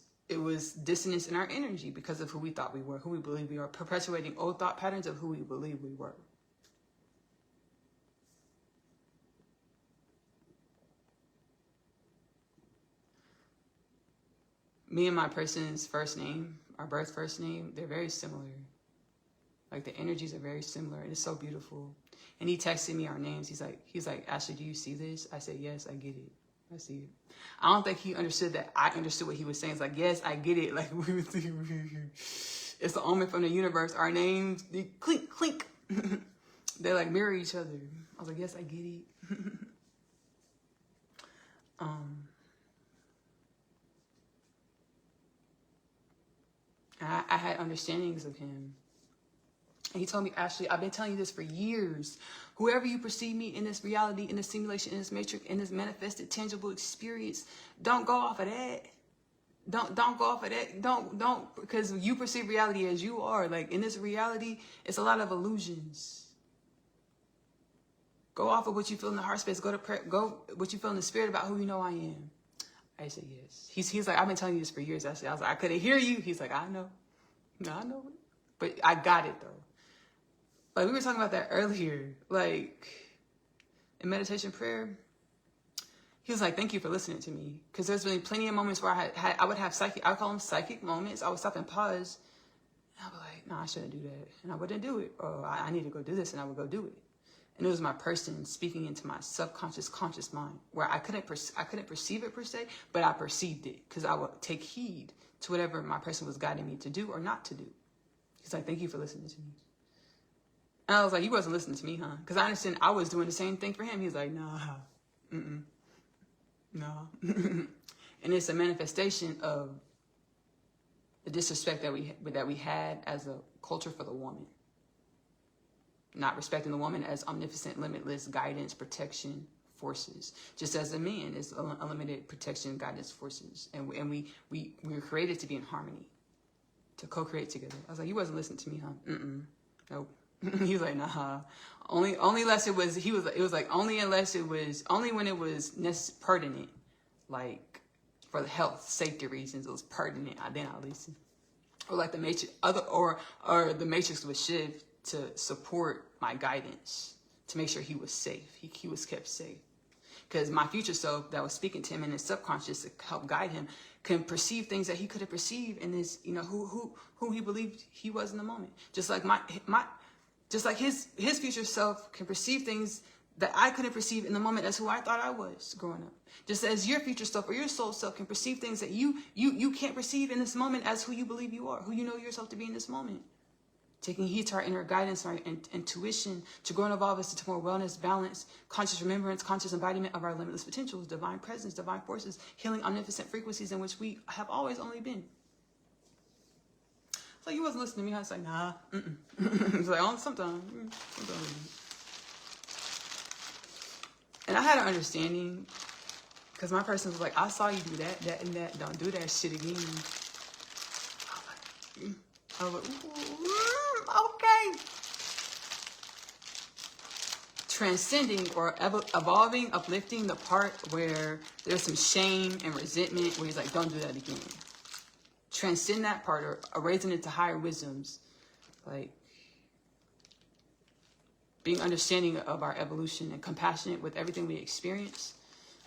dissonance in our energy because of who we thought we were, who we believe we are, perpetuating old thought patterns of who we believe we were. Me and my person's first name, our birth first name, they're very similar. Like the energies are very similar, and it's so beautiful. And he texted me our names. He's like, Ashley, do you see this? I said, yes, I get it. I see it. I don't think he understood that I understood what he was saying. It's like, yes, I get it. Like, it's the omen from the universe. Our names, they clink, clink. They like mirror each other. I was like, yes, I get it. I had understandings of him. And he told me, Ashley, I've been telling you this for years. Whoever you perceive me in this reality, in this simulation, in this matrix, in this manifested, tangible experience, don't go off of that. Don't go off of that. Don't, because you perceive reality as you are. Like in this reality, it's a lot of illusions. Go off of what you feel in the heart space. Go what you feel in the spirit about who you know I am. I said, yes. He's like, I've been telling you this for years. I was like, I couldn't hear you. He's like, I know. No, I know it. But I got it though. Like we were talking about that earlier. Like in meditation prayer, he was like, thank you for listening to me. Because there's been plenty of moments where I would have I would call them psychic moments. I would stop and pause. And I would be like, no, I shouldn't do that. And I wouldn't do it. Or I need to go do this, and I would go do it. And it was my person speaking into my subconscious, conscious mind, where I couldn't perceive it per se, but I perceived it because I would take heed to whatever my person was guiding me to do or not to do. He's like, thank you for listening to me. And I was like, you wasn't listening to me, huh? Because I understand I was doing the same thing for him. He's like, nah, no. And it's a manifestation of the disrespect that we had as a culture for the woman. Not respecting the woman as omnipotent, limitless guidance, protection forces. Just as the man is unlimited protection, guidance forces. And we were created to be in harmony, to co-create together. I was like, you wasn't listening to me, huh? Nope. He was like, nah. Only unless it was, only when it was pertinent, like for the health, safety reasons, it was pertinent. Then I'll listen. Or like the matrix, or the matrix would shift to support my guidance, to make sure he was safe. He was kept safe. Because my future self that was speaking to him in his subconscious to help guide him can perceive things that he couldn't perceive in his, who he believed he was in the moment. Just like just like his future self can perceive things that I couldn't perceive in the moment as who I thought I was growing up. Just as your future self or your soul self can perceive things that you can't perceive in this moment as who you believe you are, who you know yourself to be in this moment. Taking heed to our inner guidance, our intuition, to grow and evolve us into more wellness, balance, conscious remembrance, conscious embodiment of our limitless potentials, divine presence, divine forces, healing omnipotent frequencies in which we have always only been. So you wasn't listening to me. I was like, nah. It's like, oh, sometimes. And I had an understanding, because my person was like, I saw you do that, that, and that. Don't do that shit again. I was like, okay. Transcending or evolving, uplifting the part where there's some shame and resentment, where he's like, don't do that again. Transcend that part, or raising it to higher wisdoms, like being understanding of our evolution and compassionate with everything we experience.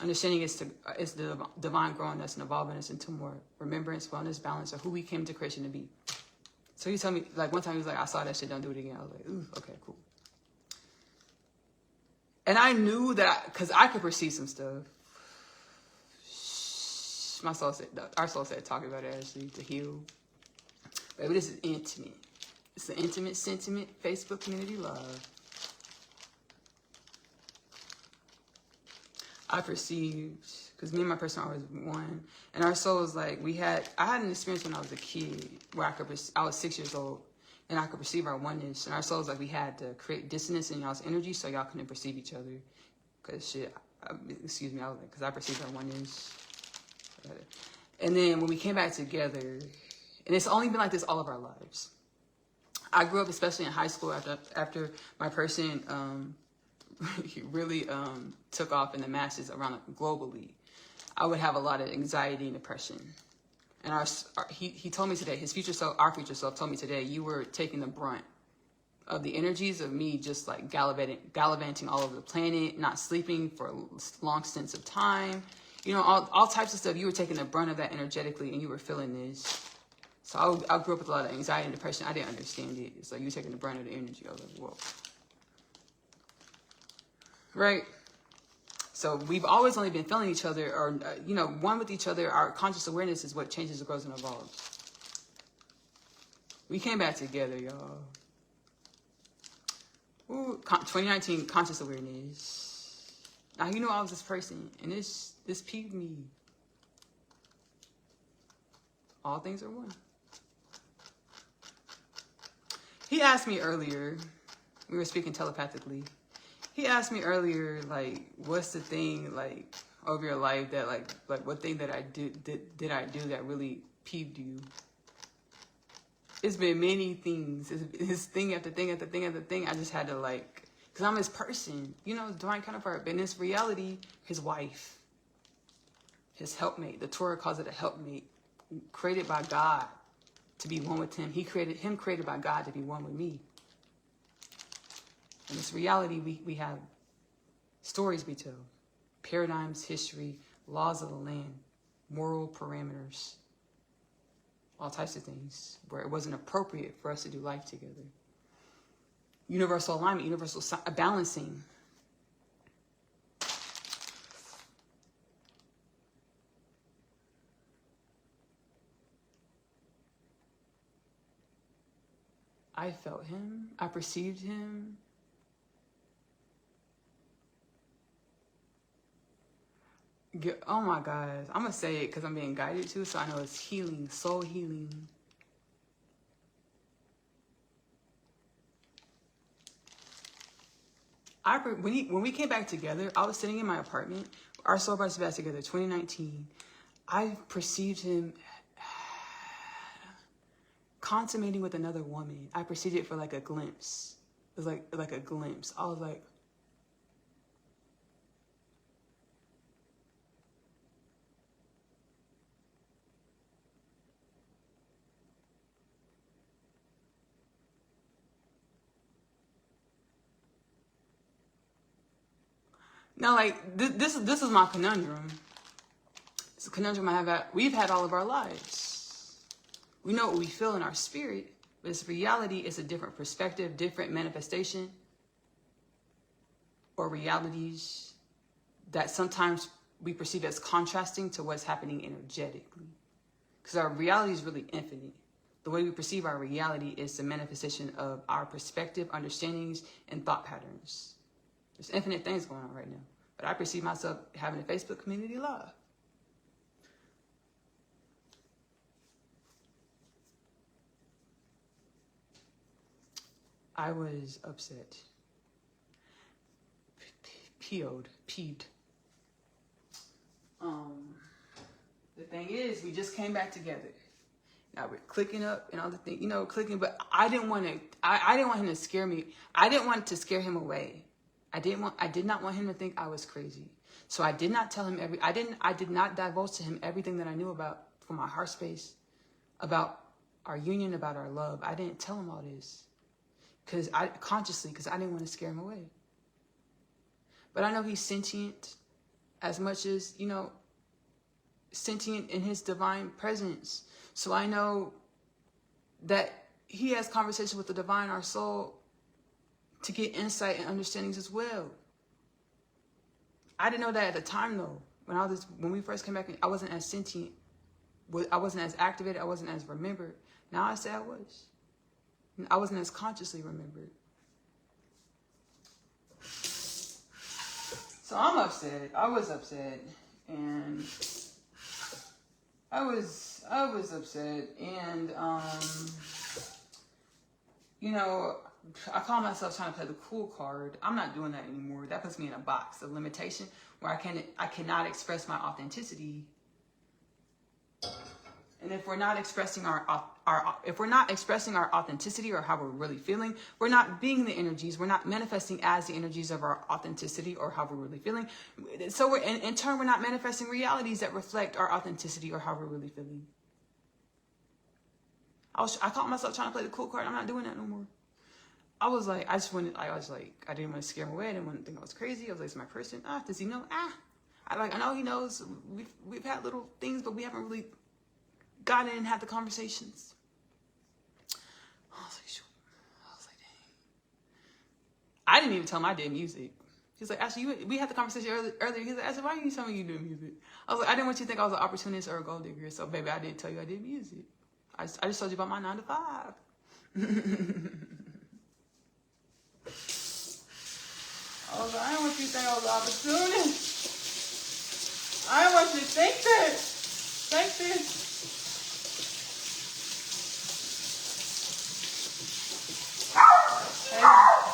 Understanding is the divine growing us and evolving us into more remembrance, wellness, balance, or who we came to creation to be. So he told me, like one time he was like, I saw that shit, don't do it again. I was like, ooh, okay, cool. And I knew that, because I could perceive some stuff. my soul said, our soul said, talk about it, Ashley, to heal. Baby, this is intimate. It's an intimate sentiment, Facebook community love. I perceived, because me and my person are always one, and our soul was like, I had an experience when I was a kid where I was 6 years old, and I could perceive our oneness, and our soul was like, we had to create dissonance in y'all's energy so y'all couldn't perceive each other, because excuse me, I was like, because I perceived our oneness. And then when we came back together, and it's only been like this all of our lives. I grew up, especially in high school, after my person he really took off in the masses around globally. I would have a lot of anxiety and depression. And he told me today, his future self, our future self told me today, you were taking the brunt of the energies of me just like gallivanting all over the planet, not sleeping for long stints of time. You know, all types of stuff. You were taking the brunt of that energetically, and you were feeling this. So I grew up with a lot of anxiety and depression. I didn't understand it. It's like you were taking the brunt of the energy. I was like, whoa. Right? So we've always only been feeling each other, or, one with each other. Our conscious awareness is what changes, grows, and evolves. We came back together, y'all. Ooh, 2019 conscious awareness. Now, I was this person, and this peeved me. All things are one. He asked me earlier, we were speaking telepathically. He asked me earlier, like, what's the thing, like, over your life that, like what thing that I did I do that really peeved you? It's been many things. It's thing after thing after thing after thing. I just had to, like, because I'm his person, divine counterpart. But in this reality, his wife, his helpmate, the Torah calls it a helpmate, created by God to be one with him. Created by God to be one with me. In this reality, we have stories we tell, paradigms, history, laws of the land, moral parameters, all types of things where it wasn't appropriate for us to do life together. Universal alignment, universal balancing. I felt him. I perceived him. Oh my gosh. I'm going to say it because I'm being guided to, so I know it's healing, soul healing. When we came back together, I was sitting in my apartment. Our soul brothers back together, 2019. I perceived him consummating with another woman. I perceived it for like a glimpse. It was like a glimpse. I was like, now, like, this is my conundrum. It's a conundrum we've had all of our lives. We know what we feel in our spirit, but it's reality. It's a different perspective, different manifestation, or realities that sometimes we perceive as contrasting to what's happening energetically. Because our reality is really infinite. The way we perceive our reality is the manifestation of our perspective, understandings, and thought patterns. There's infinite things going on right now. But I perceive myself having a Facebook community love. I was upset. Peeved. The thing is, we just came back together. Now we're clicking up and all the things, clicking, but I didn't want him to scare me. I didn't want to scare him away. I did not want him to think I was crazy. So I did not tell him I did not divulge to him everything that I knew about from my heart space, about our union, about our love. I didn't tell him all this because I didn't want to scare him away. But I know he's sentient as much as, sentient in his divine presence. So I know that he has conversation with the divine, our soul, to get insight and understandings as well. I didn't know that at the time, though. when we first came back, I wasn't as sentient. I wasn't as activated. I wasn't as remembered. Now I say I was. I wasn't as consciously remembered. So I'm upset. I was upset, and I was upset, and you know, I call myself trying to play the cool card. I'm not doing that anymore. That puts me in a box of limitation where I cannot express my authenticity. And if we're not expressing our authenticity or how we're really feeling, we're not being the energies. We're not manifesting as the energies of our authenticity or how we're really feeling. So we're in turn, we're not manifesting realities that reflect our authenticity or how we're really feeling. I caught myself trying to play the cool card. I'm not doing that no more. I was like, I didn't want to scare him away. I didn't want to think I was crazy. I was like, it's my person. Does he know? I know he knows. We've had little things, but we haven't really gotten in and had the conversations. I was like, shoot. I was like, dang. I didn't even tell him I did music. He's like, Ashley, we had the conversation earlier. He's like, Ashley, why are you telling me you do music? I was like, I didn't want you to think I was an opportunist or a gold digger. So, baby, I did tell you I did music. I just told you about my 9 to 5. I was like, I don't want you to think I was an opportunist. I don't want you to think that. Think this. Hey.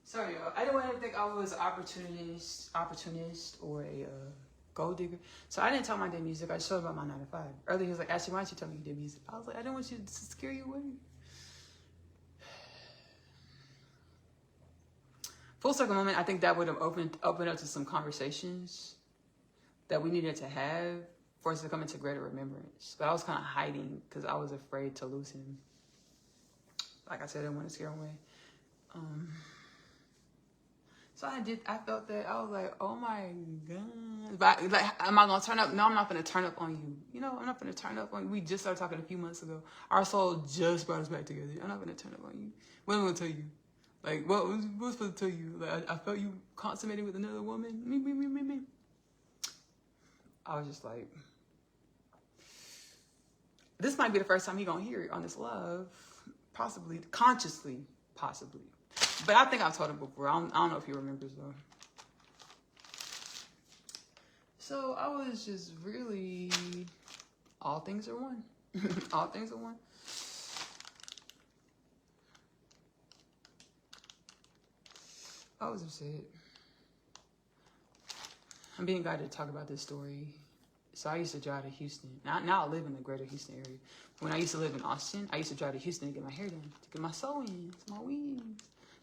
Sorry, y'all. I didn't want to think I was an opportunist or a gold digger. So I didn't tell him I did music. I showed about my 9 to 5. Earlier, he was like, Ashley, why don't you tell me you did music? I was like, I didn't want you to scare you away. Full circle moment, I think that would have opened up to some conversations that we needed to have for us to come into greater remembrance. But I was kind of hiding because I was afraid to lose him. Like I said, I didn't want to scare him away. So I felt that. I was like, oh my God. But like, am I going to turn up? No, I'm not going to turn up on you. You know, I'm not going to turn up on you. We just started talking a few months ago. Our soul just brought us back together. I'm not going to turn up on you. What am I going to tell you? Like, what was I supposed to tell you? Like, I felt you consummating with another woman. Me. I was just like, this might be the first time he going to hear it on this love. Possibly. Consciously. Possibly. But I think I've told him before. I don't know if he remembers, though. So I was just really... all things are one. All things are one. I was upset. I'm being guided to talk about this story. So I used to drive to Houston. Now I live in the greater Houston area. When I used to live in Austin, I used to drive to Houston to get my hair done, to get my sew in, to my wings,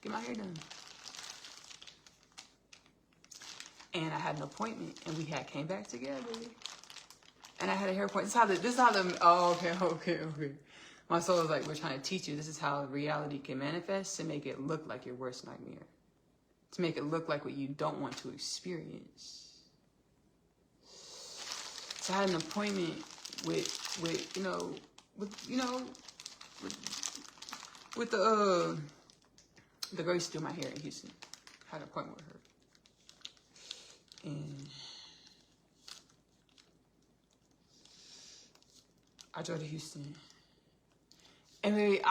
get my hair done. And I had an appointment, and we came back together. And I had a hair appointment. Okay. My soul was like, we're trying to teach you. This is how reality can manifest to make it look like your worst nightmare. To make it look like what you don't want to experience. So I had an appointment with the girl who used to do my hair in Houston. I had an appointment with her. And I drove to Houston. And baby,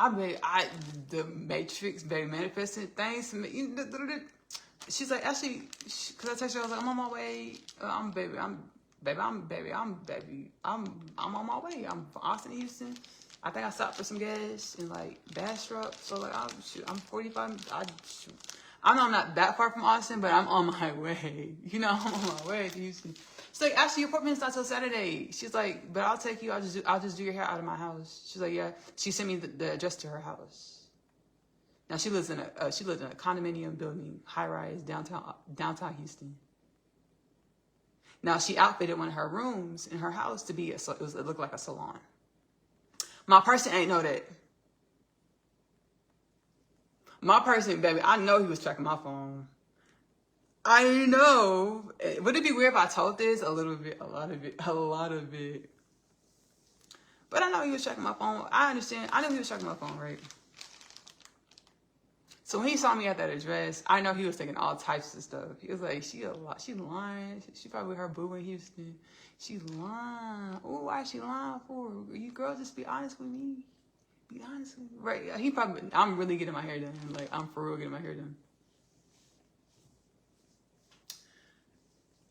the Matrix, baby, manifested things. She's like, Ashley, because I texted her, I was like, I'm on my way. I'm on my way. I'm from Austin, Houston. I think I stopped for some gas in like Bastrop. So like, I'm 45. I know I'm not that far from Austin, but I'm on my way. You know, I'm on my way to Houston. She's like, Ashley, your appointment's not till Saturday. She's like, but I'll take you. I'll just do your hair out of my house. She's like, yeah. She sent me the address to her house. Now she lives in a condominium building, high rise downtown Houston. Now she outfitted one of her rooms in her house to be it looked like a salon. My person ain't know that. My person, baby, I know he was tracking my phone. I know. Would it be weird if I told this? A little bit, a lot of it. But I know he was tracking my phone. I understand. I knew he was tracking my phone, right? So when he saw me at that address, I know he was thinking all types of stuff. He was like, she lying. She probably with her boo in Houston. She's lying. Oh, why is she lying for? You girls just be honest with me. Be honest with me. Right. He probably, I'm really getting my hair done. Like, I'm for real getting my hair done.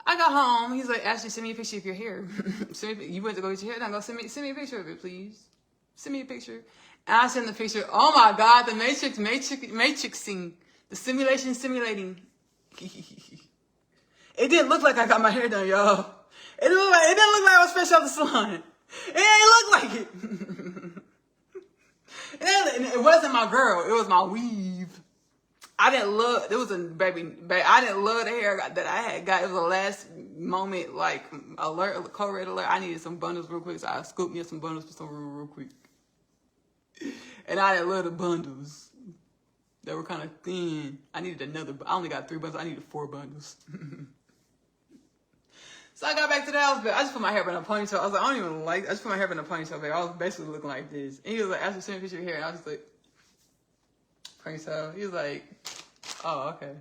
I got home. He's like, Ashley, send me a picture of your hair. You went to go get your hair done. Go send me a picture of it, please. Send me a picture. And I sent the picture. Oh my God, the matrixing, the simulating. It didn't look like I got my hair done, y'all. It didn't look like I was fresh out the salon. It didn't look like it. It wasn't my girl. It was my weave. I didn't love. It was a baby. I didn't love the hair that I had got. It was a last moment like alert, co-red alert. I needed some bundles real quick, so I scooped me up some bundles for some real quick. And I didn't love the bundles. They were kind of thin. I needed another. I only got 3 bundles. I needed 4 bundles. So I got back to the house, but I just put my hair in a ponytail. I was like, I don't even like. I just put my hair in a ponytail, babe. I was basically looking like this. And he was like, "Ashley, send me a picture of your hair." And I was just like, ponytail. He was like, "Oh, okay."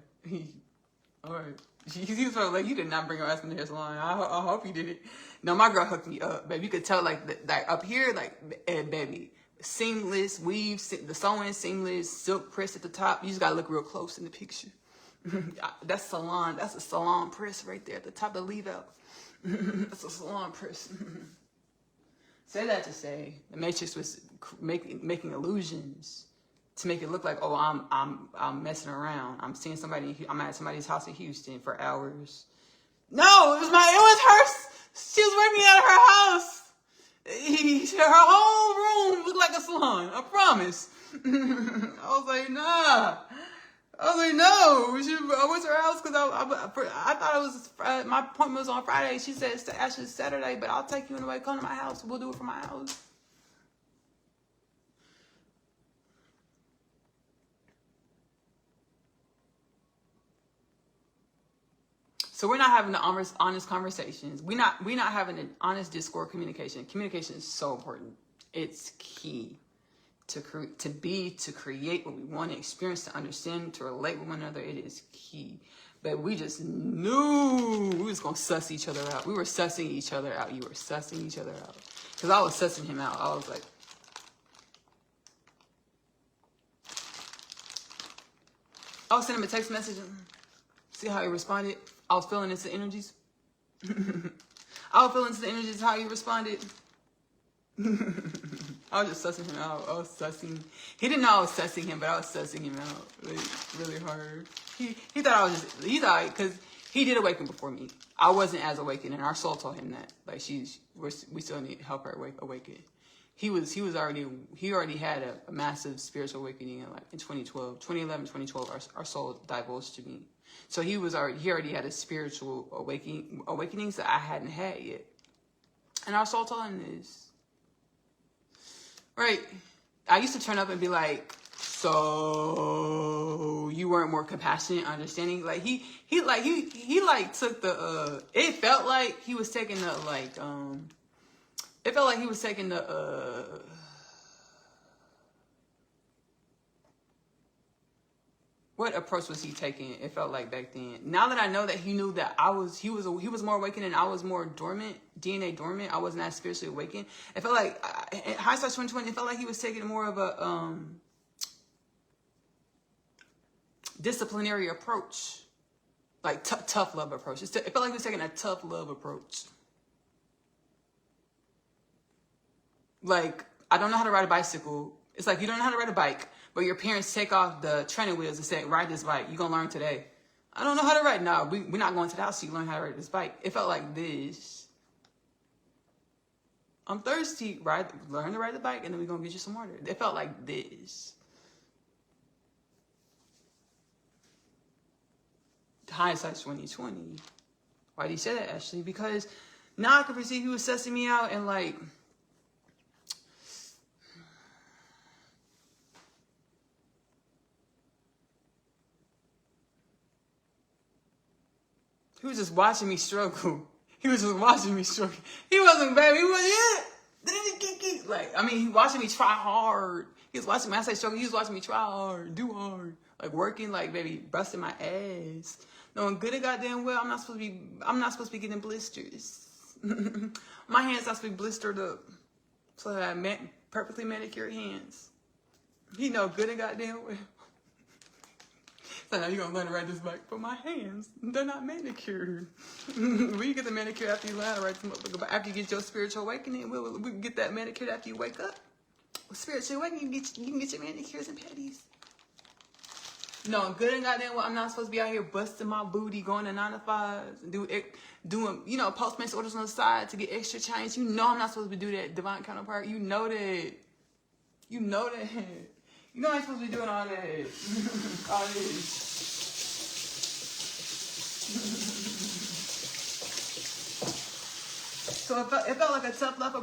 All right. He was like, "You did not bring your ass in the hair salon. I hope you did it." No, my girl hooked me up, baby. You could tell like up here, like, baby. Seamless weave, the sewing seamless, silk press at the top. You just gotta look real close in the picture. That's salon. That's a salon press right there at the top of the leave out. That's a salon press. Say that to say the Matrix was making illusions to make it look like, oh, I'm messing around. I'm seeing somebody. I'm at somebody's house in Houston for hours. No, it was her. She was with me at her house. Her whole room looked like a salon. I promise. I was like, nah. I was like, no. I went to her house because I thought it was my appointment was on Friday. She said it's actually Saturday, but I'll take you anyway. Come to my house. We'll do it from my house. So we're not having the honest conversations. We're not having an honest discord communication. Communication is so important. It's key to create what we want to experience, to understand, to relate with one another. It is key. But we just knew we was gonna suss each other out. We were sussing each other out. You were sussing each other out. Because I was sussing him out. I was like, I was sending him a text message and see how he responded. I was feeling into the energies. I was feeling into the energies how he responded. I was just sussing him out. I was sussing. He didn't know I was sussing him, but I was sussing him out really hard. He thought he thought, because he did awaken before me. I wasn't as awakened, and our soul told him that. Like, we still need to help her awaken. He already had a massive spiritual awakening in 2012. 2011, 2012, our soul divulged to me. So he already had a spiritual awakenings that I hadn't had yet. And our soul told him this. Right. I used to turn up and be like, so you weren't more compassionate, understanding? Like he took the it felt like he was taking the what approach was he taking? It felt like back then. Now that I know that he knew that he was more awakened and I was more dormant, DNA dormant. I wasn't as spiritually awakened. It felt like in hindsight 2020. It felt like he was taking more of a disciplinary approach, like tough love approach. It felt like he was taking a tough love approach. Like, I don't know how to ride a bicycle. It's like you don't know how to ride a bike, but your parents take off the training wheels and say, ride this bike. You're going to learn today. I don't know how to ride. No, we're not going to the house so you learn how to ride this bike. It felt like this. I'm thirsty. Learn to ride the bike, and then we're going to get you some water. It felt like this. Hindsight 2020. Why did he say that, Ashley? Because now I can perceive he was sussing me out and like, He was just watching me struggle. He was just watching me struggle. He wasn't, baby. He was, yeah. Like, I mean, he watching me try hard. He was watching me. I say struggle. He was watching me try hard, do hard, like working, like baby, busting my ass. Knowing good and goddamn well, I'm not supposed to be getting blisters. My hands not supposed to be blistered up. So I had perfectly manicured hands. He know good and goddamn well. So now you're gonna learn to ride this bike, but my hands, they're not manicured. We get the manicure after you learn to ride this motherfucker, but after you get your spiritual awakening, we can get that manicured after you wake up. With spiritual awakening, you can get your manicures and pedis. No, good and goddamn well, I'm not supposed to be out here busting my booty, going to 9 to 5s, doing, you know, Postmates orders on the side to get extra change. You know I'm not supposed to do that, divine counterpart. You know that. You know that. You know I ain't supposed to be doing all that. All this. So it felt like a tough love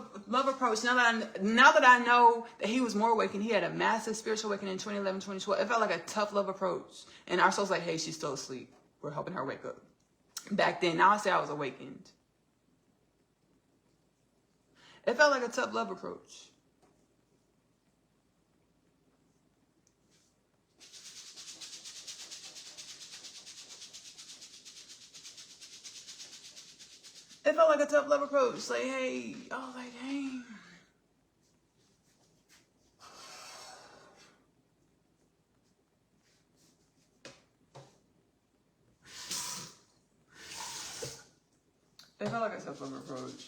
approach. Now that I know that he was more awakened, he had a massive spiritual awakening in 2011, 2012. It felt like a tough love approach. And our soul's like, hey, she's still asleep. We're helping her wake up. Back then, now I say I was awakened. It felt like a tough love approach. It felt like a tough love approach. Like, hey, I was like, dang. It felt like a tough love approach.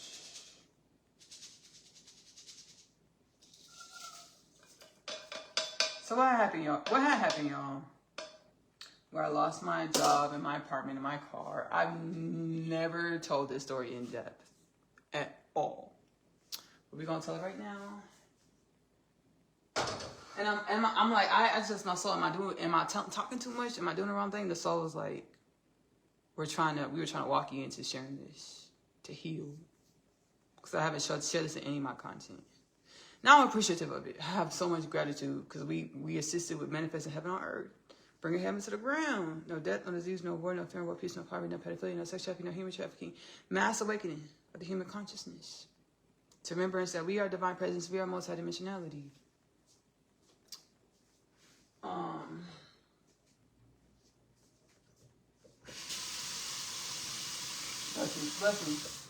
So what happened, y'all? Where I lost my job and my apartment and my car. I've never told this story in depth at all. But we're gonna tell it right now. And I'm like, I just, my soul, am I talking too much? Am I doing the wrong thing? The soul was like, we were trying to walk you into sharing this, to heal. Because I haven't shared this in any of my content. Now I'm appreciative of it. I have so much gratitude because we assisted with manifesting heaven on earth. Bringing heaven to the ground. No death, no disease, no war, no fear, no peace, no poverty, no pedophilia, no sex trafficking, no human trafficking. Mass awakening of the human consciousness. To remembrance that we are divine presence, we are multidimensionality. Blessings.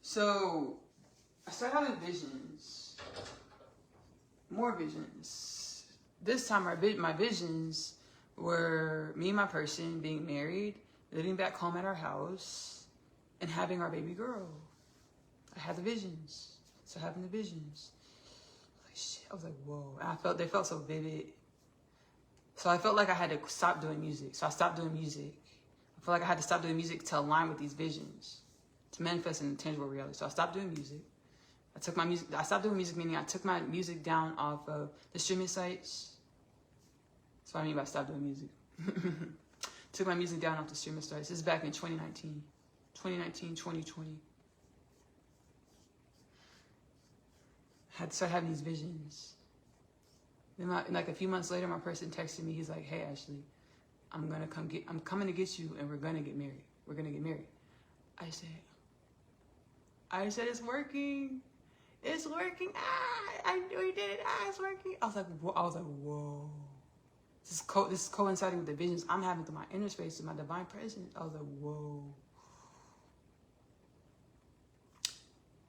So, I started having visions. More visions. This time my visions were me and my person being married, living back home at our house, and having our baby girl. I had the visions. So having the visions. Like shit. I was like, whoa. And they felt so vivid. So I felt like I had to stop doing music. So I stopped doing music. I felt like I had to stop doing music to align with these visions, to manifest in tangible reality. So I stopped doing music. I stopped doing music, meaning I took my music down off of the streaming sites. That's what I mean by stop doing music. Took my music down off the streaming sites. This is back in 2019, 2020. Had to start having these visions. Then like a few months later, my person texted me. He's like, hey, Ashley, I'm coming to get you and we're going to get married. We're going to get married. I said, it's working. It's working. I knew he did it. It's working. I was like, whoa. This is coinciding with the visions I'm having through my inner space, through my divine presence. I was like, whoa.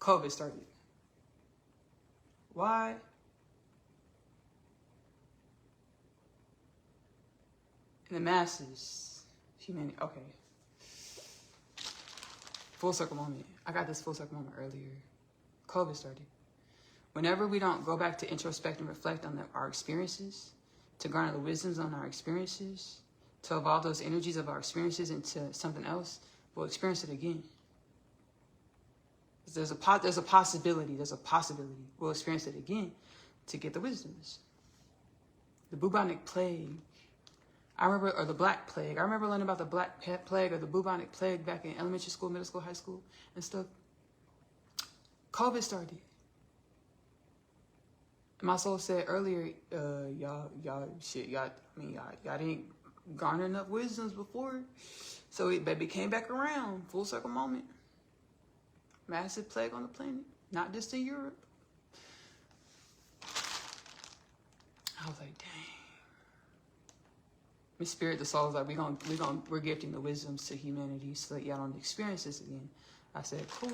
COVID started. Why? And the masses, humanity. Okay. Full circle moment. I got this full circle moment earlier. COVID started. Whenever we don't go back to introspect and reflect on our experiences, to garner the wisdoms on our experiences, to evolve those energies of our experiences into something else, we'll experience it again. There's a possibility. We'll experience it again to get the wisdoms. The bubonic plague. Or the black plague. I remember learning about the black plague or the bubonic plague back in elementary school, middle school, high school, and stuff. COVID started. And my soul said earlier, y'all didn't garnered enough wisdoms before. So it baby came back around. Full circle moment. Massive plague on the planet. Not just in Europe. I was like, dang. My spirit, the soul was like, we're gifting the wisdoms to humanity so that y'all don't experience this again. I said, cool.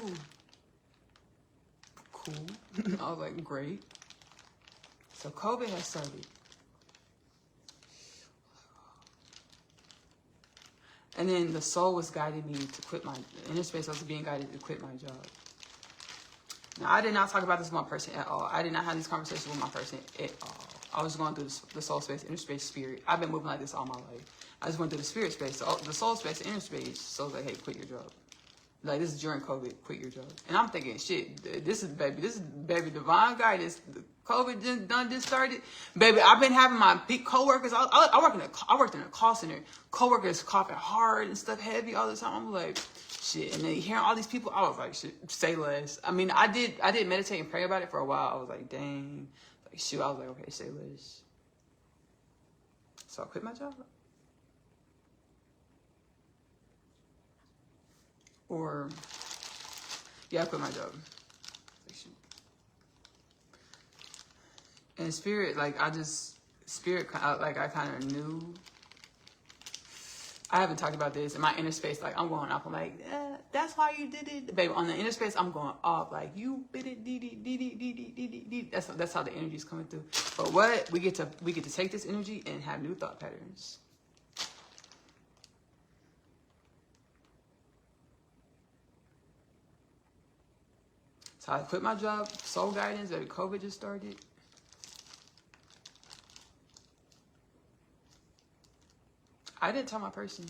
I was like, great. So COVID has started. And then the soul was guiding me to quit my, inner space, I was being guided to quit my job. Now, I did not talk about this with my person at all. I did not have these conversations with my person at all. I was going through the soul space, inner space, spirit. I've been moving like this all my life. I just went through the spirit space, the soul space, the inner space. So I was like, hey, quit your job. Like, this is during COVID, quit your job. And I'm thinking, shit, this is baby divine guidance. COVID just started. Baby, I've been having my big coworkers. I worked in a call center. Coworkers coughing hard and stuff heavy all the time. I'm like, shit. And then hearing all these people, I was like, shit, say less. I mean, I did meditate and pray about it for a while. I was like, dang. Like, shoot, I was like, okay, say less. So I quit my job. Or, yeah, I quit my job. And spirit, like, I kind of knew. I haven't talked about this in my inner space. Like, I'm going off. I'm like, that's why you did it. Baby, on the inner space, I'm going off. Like, you did it, That's how the energy is coming through. But what? We get to take this energy and have new thought patterns. So I quit my job, soul guidance, that COVID just started. I didn't tell my person.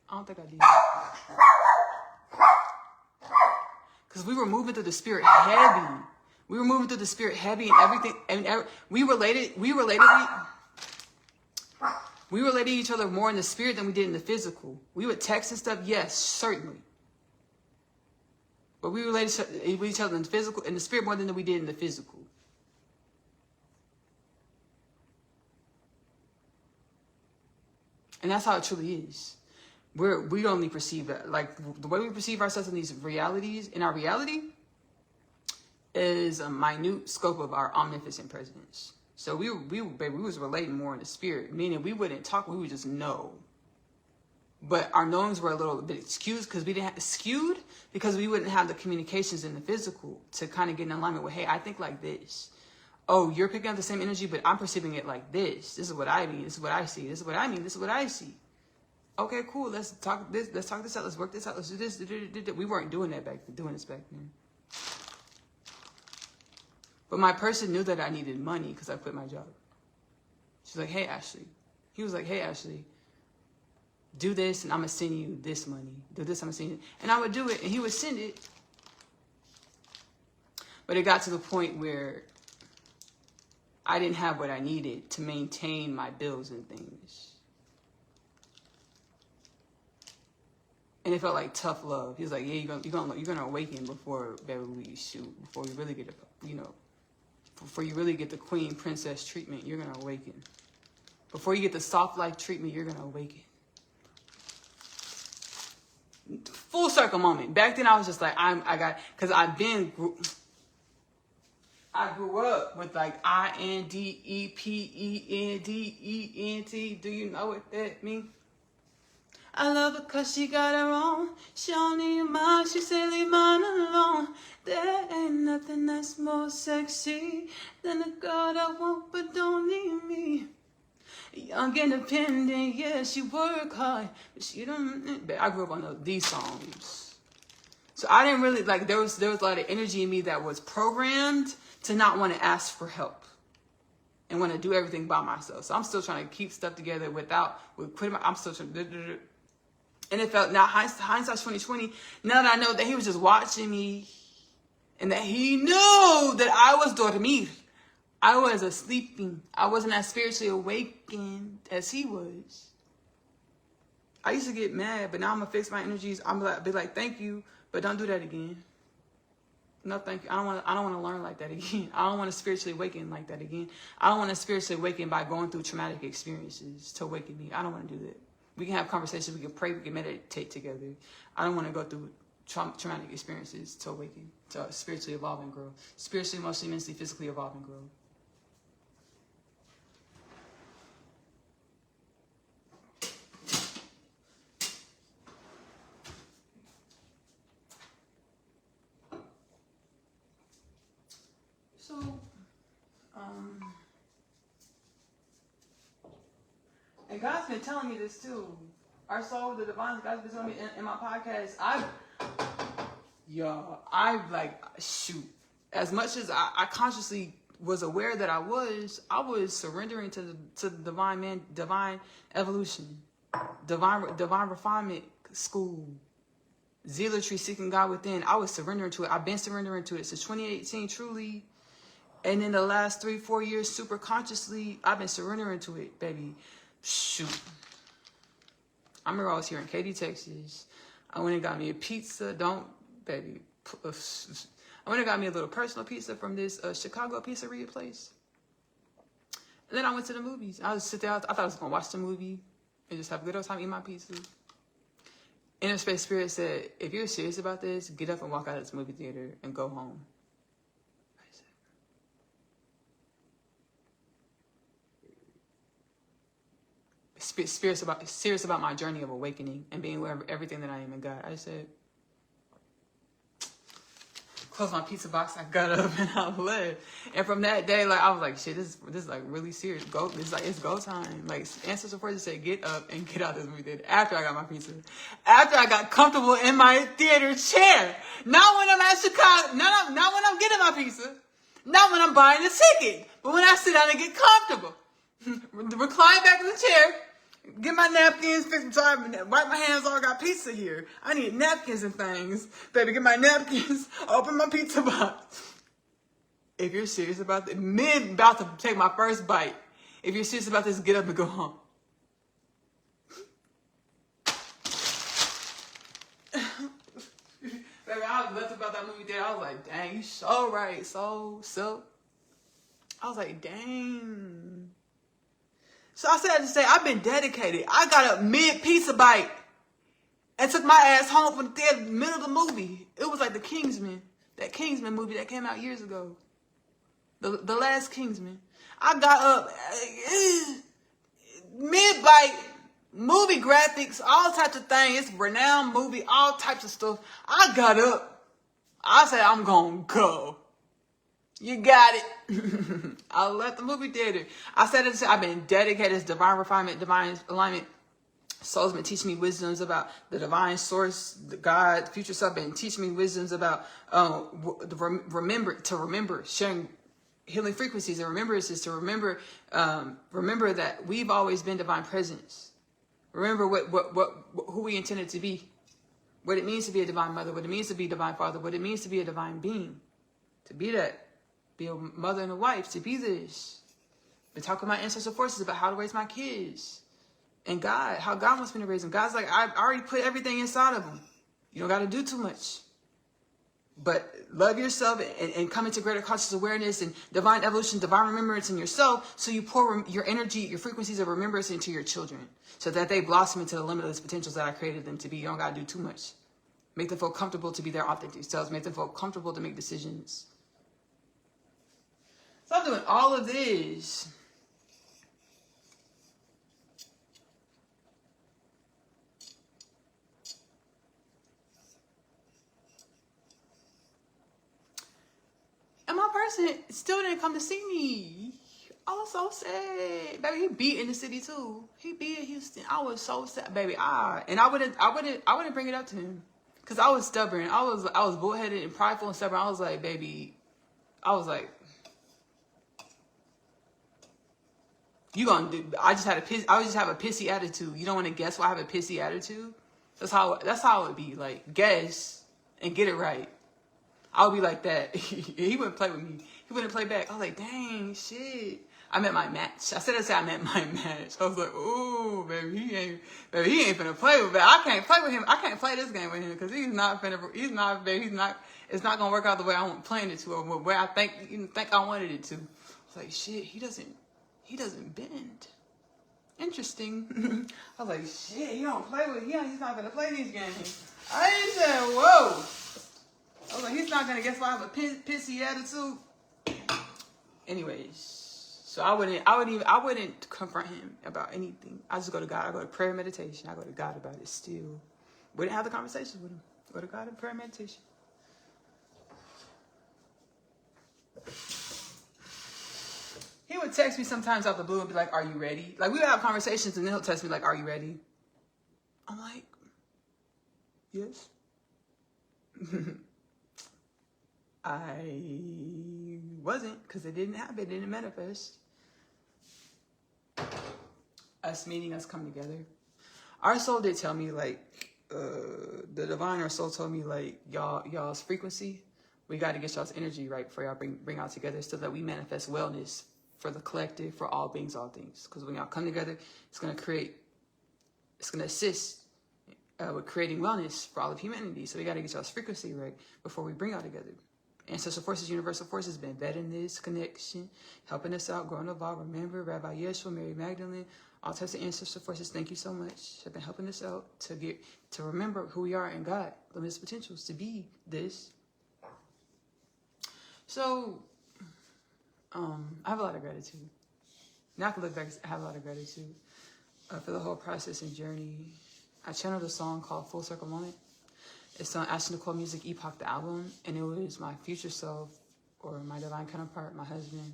I don't think I did. Because we were moving through the spirit heavy. We were moving through the spirit heavy and everything. And we related each other more in the spirit than we did in the physical. We would text and stuff, yes, certainly. But we related with each other in the physical, in the spirit more than we did in the physical. And that's how it truly is. We only perceive that. Like, the way we perceive ourselves in these realities, in our reality, is a minute scope of our omnipotent presence. So we was relating more in the spirit, meaning we wouldn't talk, we would just know. But our knowings were a little bit skewed because we wouldn't have the communications in the physical to kind of get in alignment with, hey, I think like this. Oh, you're picking up the same energy, but I'm perceiving it like this. This is what I mean. This is what I see. This is what I mean. This is what I see. Okay, cool. Let's talk this. Let's talk this out. Let's work this out. Let's do this. We weren't doing this back then. But my person knew that I needed money because I quit my job. She's like, hey, Ashley. He was like, hey, Ashley, do this and I'm going to send you this money. Do this, I'm going to send you. And I would do it and he would send it. But it got to the point where I didn't have what I needed to maintain my bills and things. And it felt like tough love. He was like, yeah, you're gonna awaken before we shoot, before you really get before you really get the queen princess treatment, you're gonna awaken. Before you get the soft life treatment, you're gonna awaken. Full circle moment. Back then I was just like, I grew up with like INDEPENDENT. Do you know what that means? I love her cause she got her own. She don't need mine, she said leave mine alone. There ain't nothing that's more sexy than a girl that want but don't need me. Young, independent, yeah, she work hard, but she don't. I grew up on these songs. So I didn't really, like, there was a lot of energy in me that was programmed to not want to ask for help and want to do everything by myself. So I'm still trying to keep stuff together with quitting I'm still trying to, and it felt, now hindsight's 2020, now that I know that he was just watching me and that he knew that I was dormir. I was sleeping. I wasn't as spiritually awakened as he was. I used to get mad, but now I'm going to fix my energies. I'm going to be like, thank you, but don't do that again. No, thank you. I don't want to learn like that again. I don't want to spiritually awaken like that again. I don't want to spiritually awaken by going through traumatic experiences to awaken me. I don't want to do that. We can have conversations. We can pray. We can meditate together. I don't want to go through traumatic experiences to awaken, to spiritually evolve and grow. Spiritually, emotionally, mentally, physically evolve and grow. So, and God's been telling me this too. Our soul with the divine, God's been telling me in my podcast. I've like, shoot. As much as I consciously was aware that I was surrendering to the divine evolution, divine refinement school, zealotry, seeking God within. I was surrendering to it. I've been surrendering to it since 2018, truly. And in the last 3-4 years, super consciously, I've been surrendering to it, baby. Shoot. I remember I was here in Katy, Texas. I went and got me a pizza. I went and got me a little personal pizza from this Chicago pizzeria place. And then I went to the movies. I was sit there. I thought I was going to watch the movie and just have a good old time eating my pizza. Inner Space Spirit said, if you're serious about this, get up and walk out of this movie theater and go home. Serious about my journey of awakening and being aware of everything that I am in God. I said, closed my pizza box. I got up and I left. And from that day, like I was like, shit, this is like really serious. It's go time. Like Ancestral Forces said, get up and get out of this movie theater. After I got my pizza, after I got comfortable in my theater chair. Not when I'm at Chicago. Not when I'm getting my pizza. Not when I'm buying the ticket. But when I sit down and get comfortable, recline back in the chair. Get my napkins, fix some time, wipe my hands. I got pizza here. I need napkins and things. Baby, get my napkins, open my pizza box. If you're serious about this, about to take my first bite. If you're serious about this, get up and go home. Baby, I was left about that movie there. I was like, dang, you so right. So. I was like, dang. So I said to say, I've been dedicated. I got up mid-pizza bite and took my ass home from the theater in the middle of the movie. It was like the Kingsman. That Kingsman movie that came out years ago. The last Kingsman. I got up mid-bite, movie graphics, all types of things. It's a renowned movie, all types of stuff. I got up. I said, I'm going to go. You got it. I left the movie theater. I said it. I've been dedicated to divine refinement, divine alignment. Soul's been teaching me wisdoms about the divine source, the God, future self. Been teaching me wisdoms about remember, sharing healing frequencies and remembrances to remember that we've always been divine presence. Remember who we intended to be, what it means to be a divine mother, what it means to be a divine father, what it means to be a divine being, to be that. Be a mother and a wife, to be this. Been talking about ancestral forces, about how to raise my kids. And God, how God wants me to raise them. God's like, I've already put everything inside of them. You don't got to do too much. But love yourself and come into greater conscious awareness and divine evolution, divine remembrance in yourself. So you pour your energy, your frequencies of remembrance into your children. So that they blossom into the limitless potentials that I created them to be. You don't got to do too much. Make them feel comfortable to be their authentic selves. Make them feel comfortable to make decisions. So I'm doing all of this. And my person still didn't come to see me. I was so sad. Baby, he beat in the city too. He beat in Houston. I was so sad, baby. I wouldn't bring it up to him. Cause I was stubborn. I was bullheaded and prideful and stubborn. I was like, baby, you gonna do? I just have a pissy attitude. You don't want to guess why I have a pissy attitude? That's how it would be. Like, guess and get it right. I would be like that. He wouldn't play with me. He wouldn't play back. I was like, dang, shit. I met my match. I said I met my match. I was like, ooh, baby, he ain't finna play with me. I can't play with him. I can't play this game with him because he's not, it's not gonna work out the way I want playing it to, or where I think I wanted it to. I was like, shit, he doesn't bend. Interesting. I was like, shit, he's not gonna play these games. I said, whoa. I was like, he's not gonna guess why I have a pissy attitude. Anyways. So I wouldn't confront him about anything. I just go to God. I go to prayer and meditation. I go to God about it still. Wouldn't have the conversation with him. Go to God in prayer and meditation. He would text me sometimes out the blue and be like, are you ready? Like, we would have conversations and then he'll text me like, are you ready? I'm like, yes. I wasn't, because it didn't happen. It didn't manifest. Us meeting, us coming together. Our soul did tell me, like, the divine, our soul told me, like, y'all's frequency, we got to get y'all's energy right before y'all bring y'all together so that we manifest wellness for the collective, for all beings, all things. Because when y'all come together, it's going to assist with creating wellness for all of humanity. So we got to get y'all's frequency right before we bring y'all together. Ancestral forces, universal forces, been vetting this connection, helping us out, growing evolve. Remember, Rabbi Yeshua, Mary Magdalene, all types of ancestral forces. Thank you so much. Have been helping us out to remember who we are in God, limitless potentials, to be this. So, I have a lot of gratitude. Now I can look back. I have a lot of gratitude for the whole process and journey. I channeled a song called Full Circle Moment. It's on Ashley-Nicole Music Epoch, the album, and it was my future self, or my divine counterpart, my husband,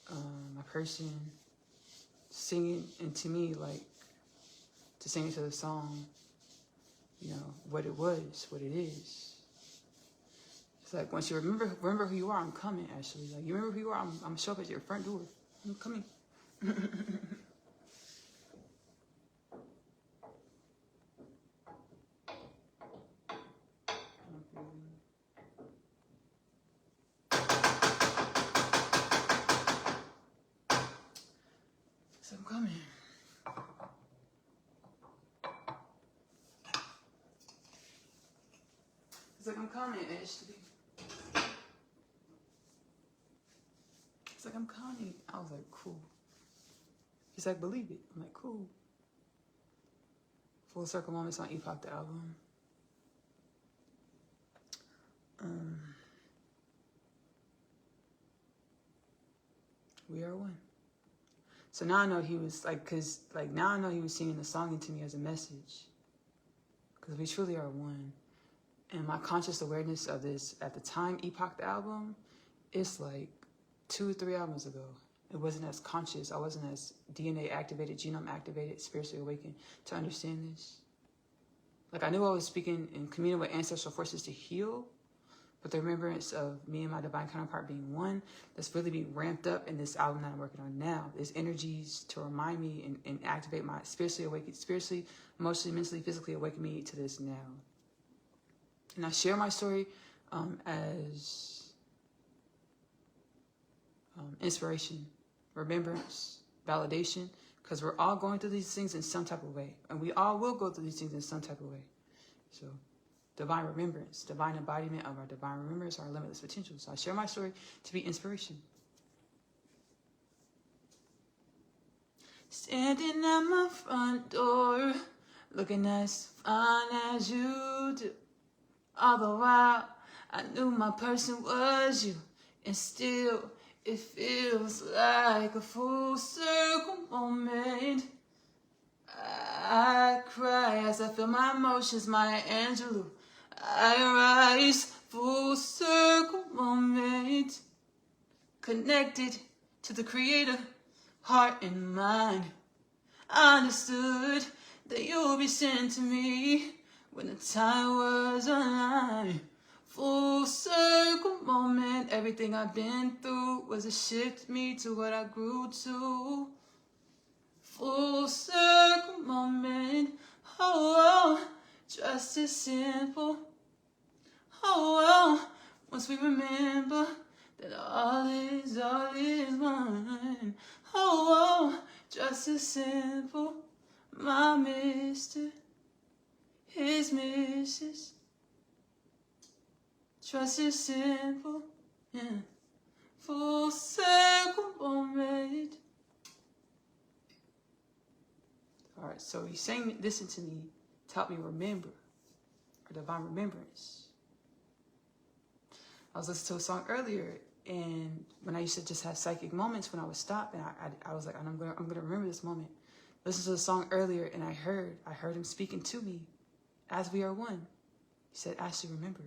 my person, singing, and to me, like, to sing into the song, you know, what it was, what it is. It's like, once you remember who you are, I'm coming, Ashley. Like, you remember who you are, I'm gonna show up at your front door. I'm coming. So I'm coming. It's like, I'm coming, Ashley. It's like, I'm coming. I was like, cool. He's like, believe it. I'm like, cool. Full Circle Moments on Epoch, the album. We are one. So now I know he was like, now I know he was singing the song into me as a message. Because we truly are one. And my conscious awareness of this, at the time, Epoch, the album, it's like 2 or 3 albums ago. It wasn't as conscious. I wasn't as DNA activated, genome activated, spiritually awakened to understand this. Like, I knew I was speaking and communing with ancestral forces to heal, but the remembrance of me and my divine counterpart being one, that's really being ramped up in this album that I'm working on now. There's energies to remind me and activate my spiritually, emotionally, mentally, physically awaken me to this now. And I share my story as inspiration, remembrance, validation, because we're all going through these things in some type of way. And we all will go through these things in some type of way. So, divine remembrance, divine embodiment of our divine remembrance, our limitless potential. So I share my story to be inspiration. Standing at my front door, looking as fine as you do. All the while, I knew my person was you, and still, it feels like a full circle moment. I cry as I feel my emotions, Maya Angelou. I rise, full circle moment. Connected to the Creator, heart and mind. I understood that you'll be sent to me when the time was aligned. Full circle moment. Everything I've been through was a shift me to what I grew to. Full circle moment. Oh, just as simple. Oh, once we remember that all is one. Oh, just as simple, my mister, his missus. Just as simple, yeah. Full circle made. Alright, so he's saying, listen to me, to help me remember, or divine remembrance. I was listening to a song earlier, and when I used to just have psychic moments when I would stop, and I was like, I'm gonna remember this moment. Listen to the song earlier, and I heard him speaking to me, as we are one. He said, Ashley, remember.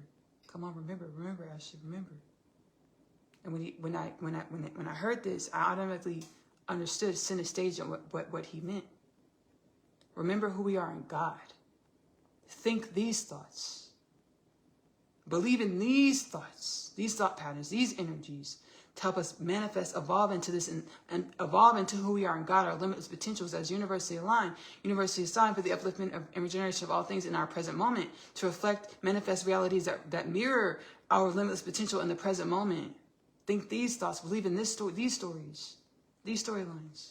Come on, remember, Ashley, remember. And when I heard this, I automatically understood, center stage on what he meant. Remember who we are in God. Think these thoughts. Believe in these thoughts, these thought patterns, these energies to help us manifest, evolve into this, and evolve into who we are in God, our limitless potentials as universally aligned, universally assigned for the upliftment and regeneration of all things in our present moment, to reflect, manifest realities that mirror our limitless potential in the present moment. Think these thoughts, believe in these stories, these storylines.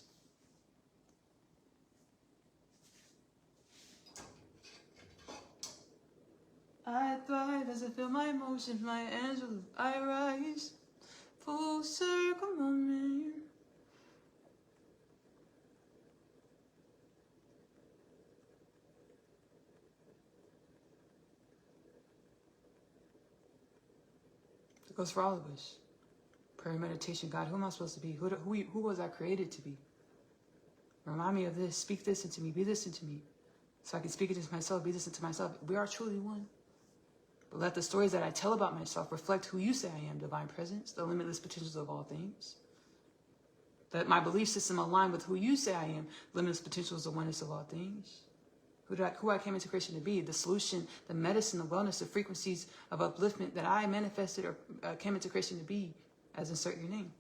I thrive as I feel my emotions, my angel, I rise. Full circle moment. It goes for all of us. Prayer, meditation, God, who am I supposed to be? Who was I created to be? Remind me of this. Speak this into me. Be this into me. So I can speak it into myself, be this into myself. We are truly one. But let the stories that I tell about myself reflect who you say I am, divine presence, the limitless potentials of all things. That my belief system align with who you say I am, limitless potentials, the oneness of all things. Who I came into creation to be, the solution, the medicine, the wellness, the frequencies of upliftment that I manifested or came into creation to be, as insert your name.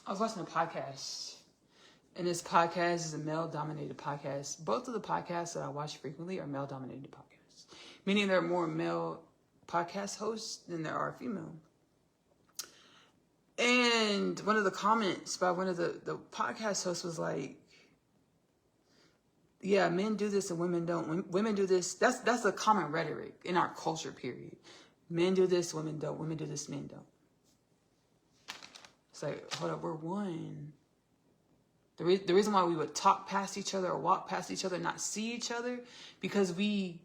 I was watching a podcast, and this podcast is a male-dominated podcast. Both of the podcasts that I watch frequently are male-dominated podcasts, meaning there are more male podcast hosts than there are female. And one of the comments by one of the podcast hosts was like, yeah, men do this and women don't. Women do this. That's a common rhetoric in our culture, period. Men do this, women don't. Women do this, men don't. It's like, hold up, we're one. The reason why we would talk past each other or walk past each other and not see each other, because we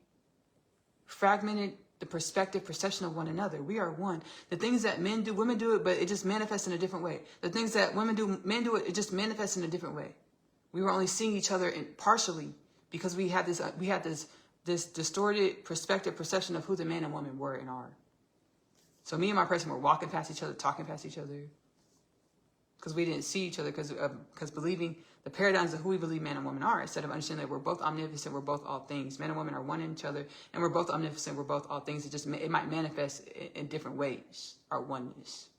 fragmented the perception of one another. We are one. The things that men do, women do it, but it just manifests in a different way. The things that women do, men do it, it just manifests in a different way. We were only seeing each other partially because we had this distorted perception of who the man and woman were and are. So me and my person were walking past each other, talking past each other, because we didn't see each other, because believing the paradigms of who we believe man and woman are, instead of understanding that we're both omnipotent, we're both all things. Man and woman are one in each other, and we're both omnipotent, we're both all things. It might manifest in different ways, our oneness.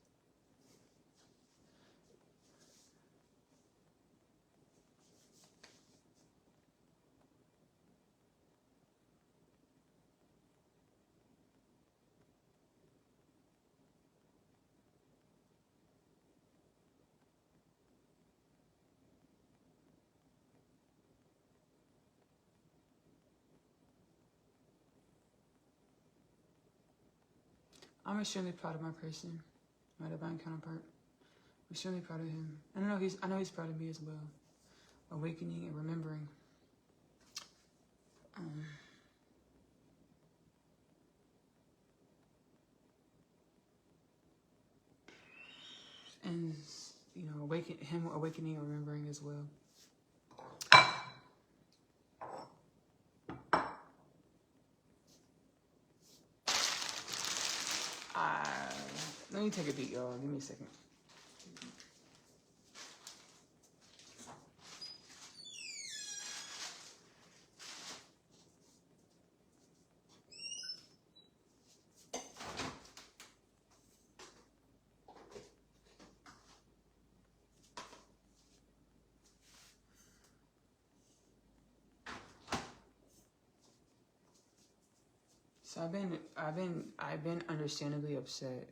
I'm extremely proud of my person, my divine counterpart. I'm extremely proud of him. And I know he's proud of me as well. Awakening and remembering. And awakening and remembering as well. Let me take a beat, y'all. Give me a second. So I've been understandably upset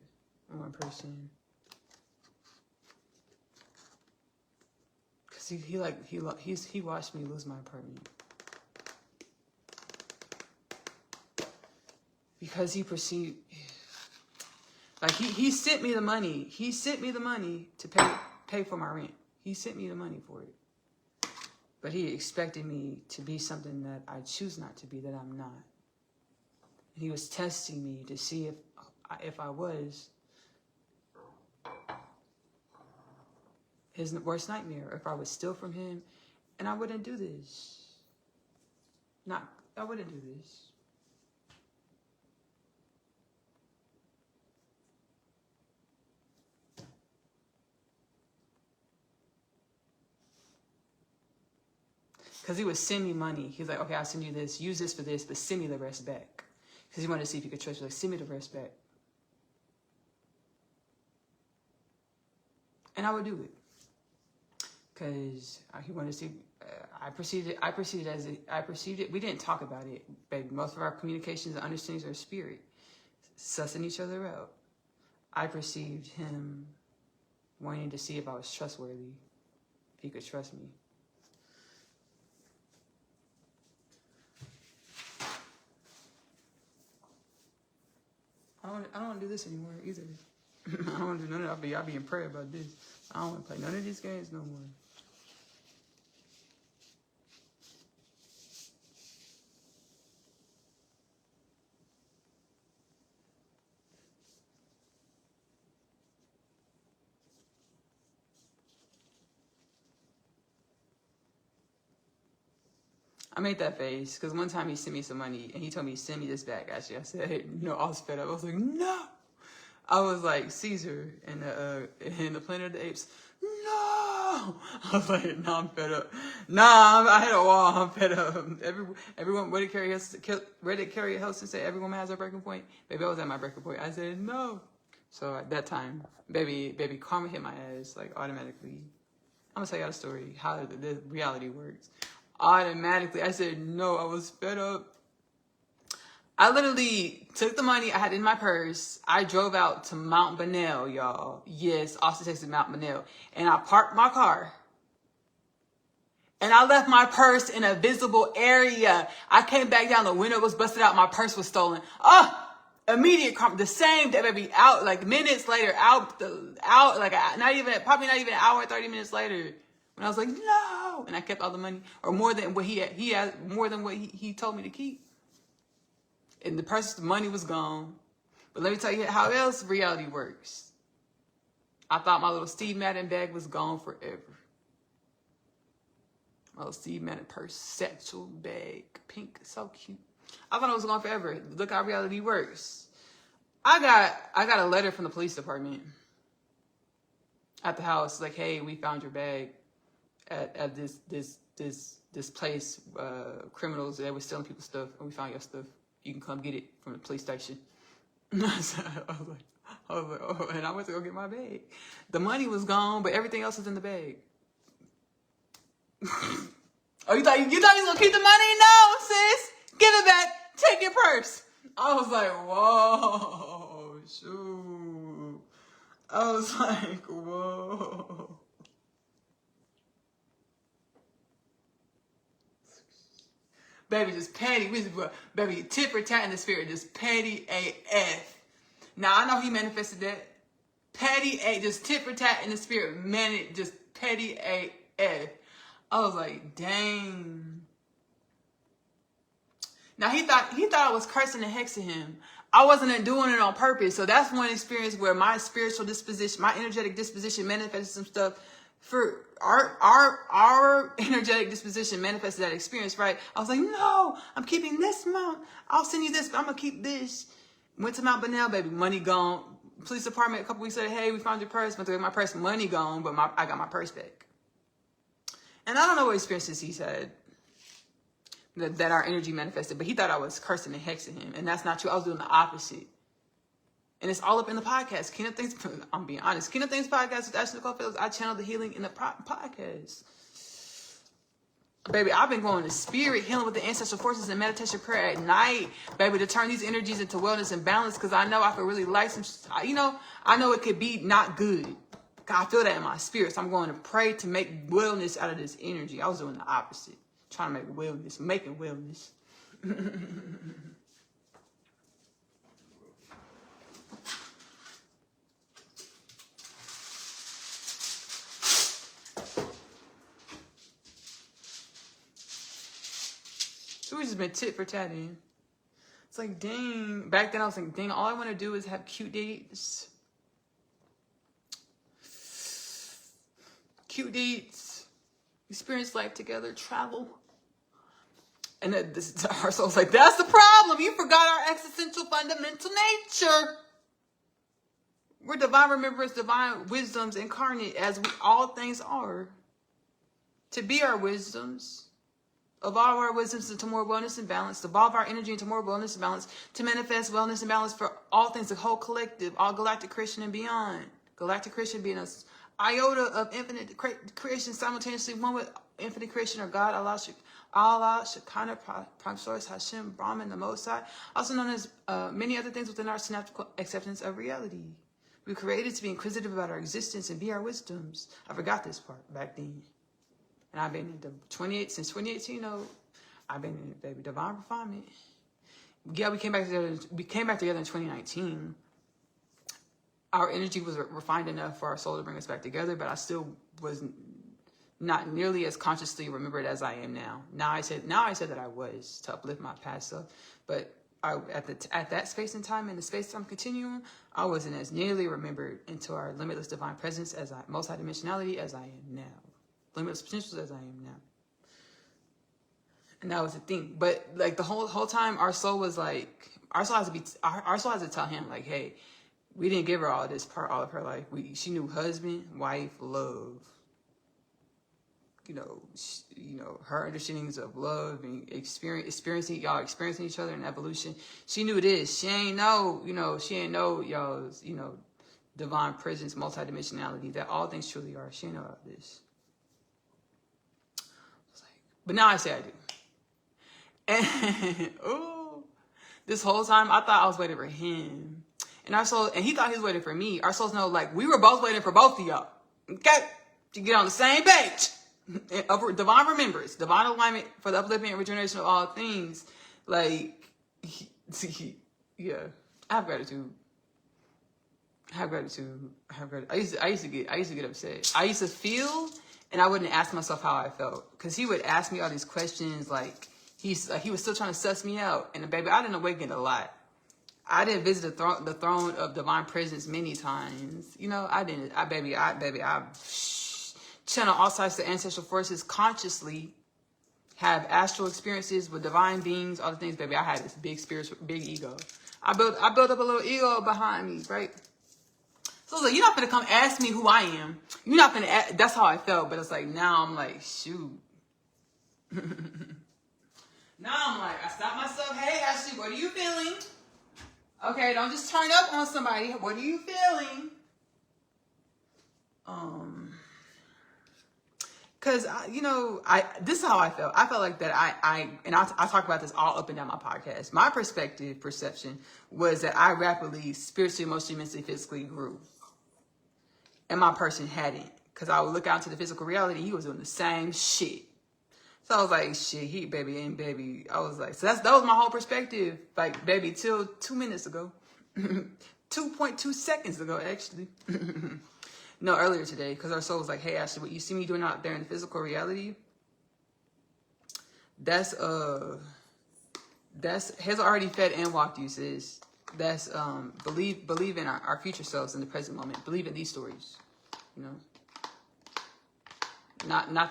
with one person. Cause he watched me lose my apartment. Because he perceived, like he sent me the money. He sent me the money to pay for my rent. He sent me the money for it. But he expected me to be something that I choose not to be, that I'm not. He was testing me to see if I was his worst nightmare, or if I would steal from him, and I wouldn't do this. I wouldn't do this. Because he would send me money. He was like, okay, I'll send you this. Use this for this, but send me the rest back. Because he wanted to see if he could trust me. Like, send me the rest back. And I would do it. Because he wanted to see. I perceived it. We didn't talk about it, baby. Most of our communications and understandings are spirit. Sussing each other out. I perceived him wanting to see if I was trustworthy. If he could trust me. I don't want to do this anymore either. I don't want to do none of that. I'll be in prayer about this. I don't want to play none of these games no more. I made that face because one time he sent me some money and he told me, send me this back. Actually, I said, hey, no, I was fed up. I was like, no. I was like Caesar in the Planet of the Apes. No. I was like, no, I'm fed up. Nah, I hit a wall. I'm fed up. Everyone, where did Carrie Hilson say every woman has a breaking point? Baby, I was at my breaking point. I said, no. So at that time, baby, karma hit my ass like automatically. I'm gonna tell y'all the story, how the reality works. Automatically, I said, no, I was fed up. I literally took the money I had in my purse. I drove out to Mount Bonnell, y'all. Yes, Austin, Texas, Mount Bonnell. And I parked my car. And I left my purse in a visible area. I came back down, the window was busted out, my purse was stolen. Immediate karma. The same day, baby, out, like minutes later, like probably not even an hour, 30 minutes later. And I was like, no. And I kept all the money, or more than what he had more than what he told me to keep. And the money was gone. But let me tell you how else reality works. I thought my little Steve Madden bag was gone forever. My little Steve Madden purse, satchel bag, pink, so cute. I thought it was gone forever. Look how reality works. I got a letter from the police department at the house, like, hey, we found your bag at this place. Criminals, they were stealing people's stuff, and we found your stuff. You can come get it from the police station. I was like, oh, and I went to go get my bag. The money was gone, but everything else was in the bag. Oh, you thought he was gonna keep the money? No, sis, give it back. Take your purse. I was like, whoa, shoot. I was like, whoa. Baby, just petty. Baby, tit for tat in the spirit, just petty AF. Now, I know he manifested that. Petty A, just tit for tat in the spirit, man, just petty AF. I was like, dang. Now, he thought I was cursing and hexing him. I wasn't doing it on purpose. So that's one experience where my spiritual disposition, my energetic disposition manifested some stuff. For our energetic disposition manifested that experience, right? I was like, no, I'm keeping this amount. I'll send you this, but I'm going to keep this. Went to Mount Bonnell, baby. Money gone. police department a couple weeks later, hey, we found your purse. Went to get my purse, money gone, but I got my purse back. And I don't know what experiences he said that our energy manifested, but he thought I was cursing and hexing him. And that's not true. I was doing the opposite. And it's all up in the podcast. Kingdom Things, I'm being honest. Kingdom Things podcast with Ashley-Nicole Phillips. I channeled the healing in the podcast. Baby, I've been going to spirit, healing with the ancestral forces and meditation prayer at night, baby, to turn these energies into wellness and balance, because I know I could really like some, I know it could be not good. I feel that in my spirit, so I'm going to pray to make wellness out of this energy. I was doing the opposite, trying to make wellness, making wellness. So we just been tit for tatting. It's like, dang. Back then I was like, dang, all I want to do is have cute dates. Cute dates. Experience life together. Travel. And our soul's like, that's the problem. You forgot our existential fundamental nature. We're divine remembrance, divine wisdoms incarnate as we all things are. To be our wisdoms. Evolve our wisdoms into more wellness and balance. Evolve our energy into more wellness and balance. To manifest wellness and balance for all things, the whole collective, all galactic creation and beyond. Galactic creation being an iota of infinite creation, simultaneously one with infinite creation or God, Allah, Shekinah, Prime Source, Hashem, Brahman, the Most High, also known as many other things within our synaptic acceptance of reality. We were created to be inquisitive about our existence and be our wisdoms. I forgot this part back then. And I've been in since 2018, I've been in, baby, divine refinement. Yeah, we came back together in 2019. Our energy was refined enough for our soul to bring us back together, but I still was not nearly as consciously remembered as I am now. Now I said that I was to uplift my past self, but at that space and time, in the space-time continuum, I wasn't as nearly remembered into our limitless divine presence as multidimensionality as I am now. Limitless potentials as I am now. And that was the thing. But like the whole time, our soul was like, our soul has to tell him, like, hey, we didn't give her all of her life. She knew husband, wife, love. Her understandings of love and experiencing each other in evolution. She knew this. She ain't know y'all's, divine presence, multidimensionality, that all things truly are. She ain't know about this. But now I say I do. And this whole time I thought I was waiting for him. And he thought he was waiting for me. Our souls know, like, we were both waiting for both of y'all. Okay? To get on the same page. Divine remembrance, divine alignment for the upliftment and regeneration of all things. Like, yeah. I have gratitude. I used to get upset. I used to feel, and I wouldn't ask myself how I felt, because he would ask me all these questions. Like he was still trying to suss me out. And baby, I didn't awaken a lot. I didn't visit the throne of divine presence many times. I didn't. I channel all types of ancestral forces consciously. Have astral experiences with divine beings, all the things, baby. I had this big ego. I built up a little ego behind me, right? So I was like, you're not gonna come ask me who I am. You're not gonna ask. That's how I felt. But it's like, now I'm like, shoot. Now I'm like, I stopped myself. Hey, Ashley, what are you feeling? Okay, don't just turn up on somebody. What are you feeling? Because, this is how I felt. I felt like that I talk about this all up and down my podcast. My perception was that I rapidly, spiritually, emotionally, mentally, physically grew. And my person hadn't. Because I would look out into the physical reality, he was doing the same shit. So I was like, shit, baby. I was like, so that was my whole perspective. Like, baby, till 2 minutes ago. 2.2 seconds ago, actually. No, earlier today, because our soul was like, hey, Ashley, what you see me doing out there in the physical reality, that's has already fed and walked you, sis. That's believe in our future selves in the present moment. Believe in these stories, not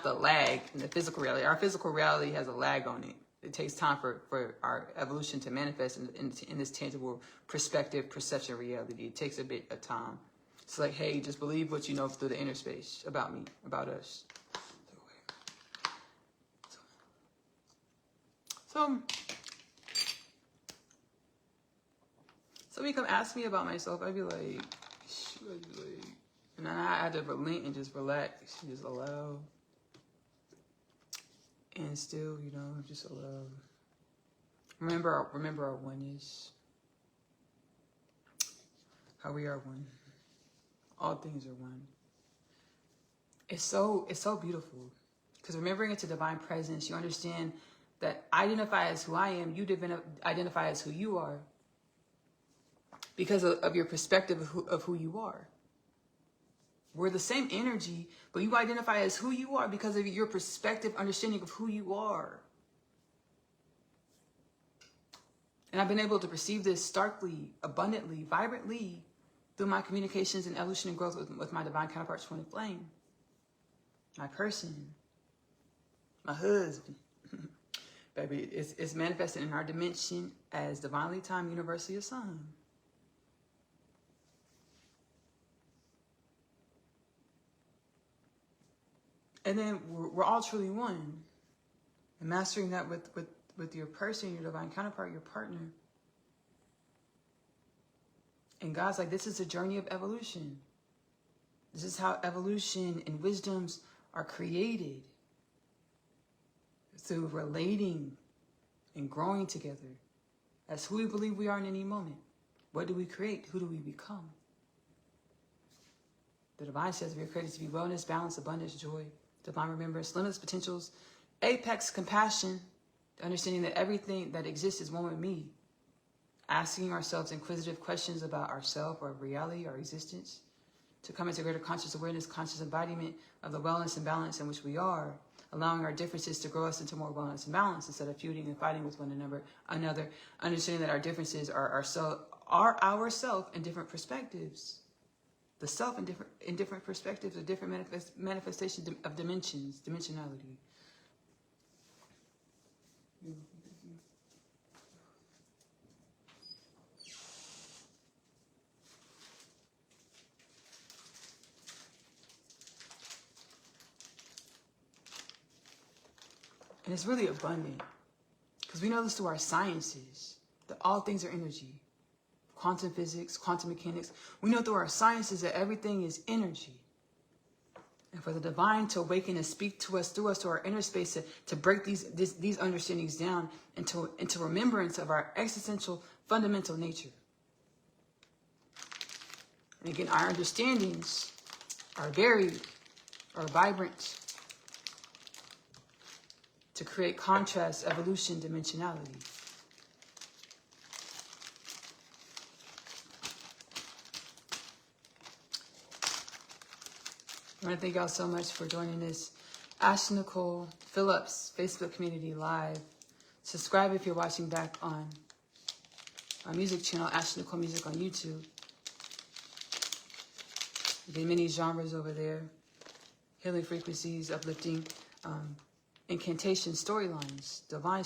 the lag in the physical reality. Our physical reality has a lag on it. It takes time for our evolution to manifest in this tangible perspective, perception, reality. It takes a bit of time. It's like, hey, just believe what you know through the inner space about me, about us. So somebody come ask me about myself, I'd be like, and then I had to relent and just relax, just allow. And still, you know, just allow. Remember our oneness. How we are one. All things are one. It's so beautiful. Because remembering it's a divine presence, you understand that I identify as who I am, you identify as who you are. Because of your perspective of who you are. We're the same energy, but you identify as who you are because of your perspective, understanding of who you are. And I've been able to perceive this starkly, abundantly, vibrantly through my communications and evolution and growth with my divine counterparts, twin flame, my person, my husband. Baby, it's manifested in our dimension as divinely timed, universally assigned. And then we're all truly one. And mastering that with your person, your divine counterpart, your partner. And God's like, this is a journey of evolution. This is how evolution and wisdoms are created. Through relating and growing together. As who we believe we are in any moment. What do we create? Who do we become? The divine says we are created to be wellness, balance, abundance, joy, divine remembrance, limitless potentials, apex compassion, the understanding that everything that exists is one with me. Asking ourselves inquisitive questions about ourselves, our reality, our existence, to come into greater conscious awareness, conscious embodiment of the wellness and balance in which we are, allowing our differences to grow us into more wellness and balance instead of feuding and fighting with one another, understanding that our differences are ourself in different perspectives. The self in different perspectives, a different manifestation of dimensionality. And it's really abundant. Because we know this through our sciences, that all things are energy. Quantum physics, quantum mechanics. We know through our sciences that everything is energy. And for the divine to awaken and speak to us through our inner space to break these understandings down into remembrance of our existential fundamental nature. And again, our understandings are varied, are vibrant, to create contrast, evolution, dimensionality. I want to thank y'all so much for joining this Ashley-Nicole Phillips Facebook community live. Subscribe if you're watching back on my music channel, Ashley-Nicole Music on YouTube. There's many genres over there. Healing frequencies, uplifting, incantation storylines, divine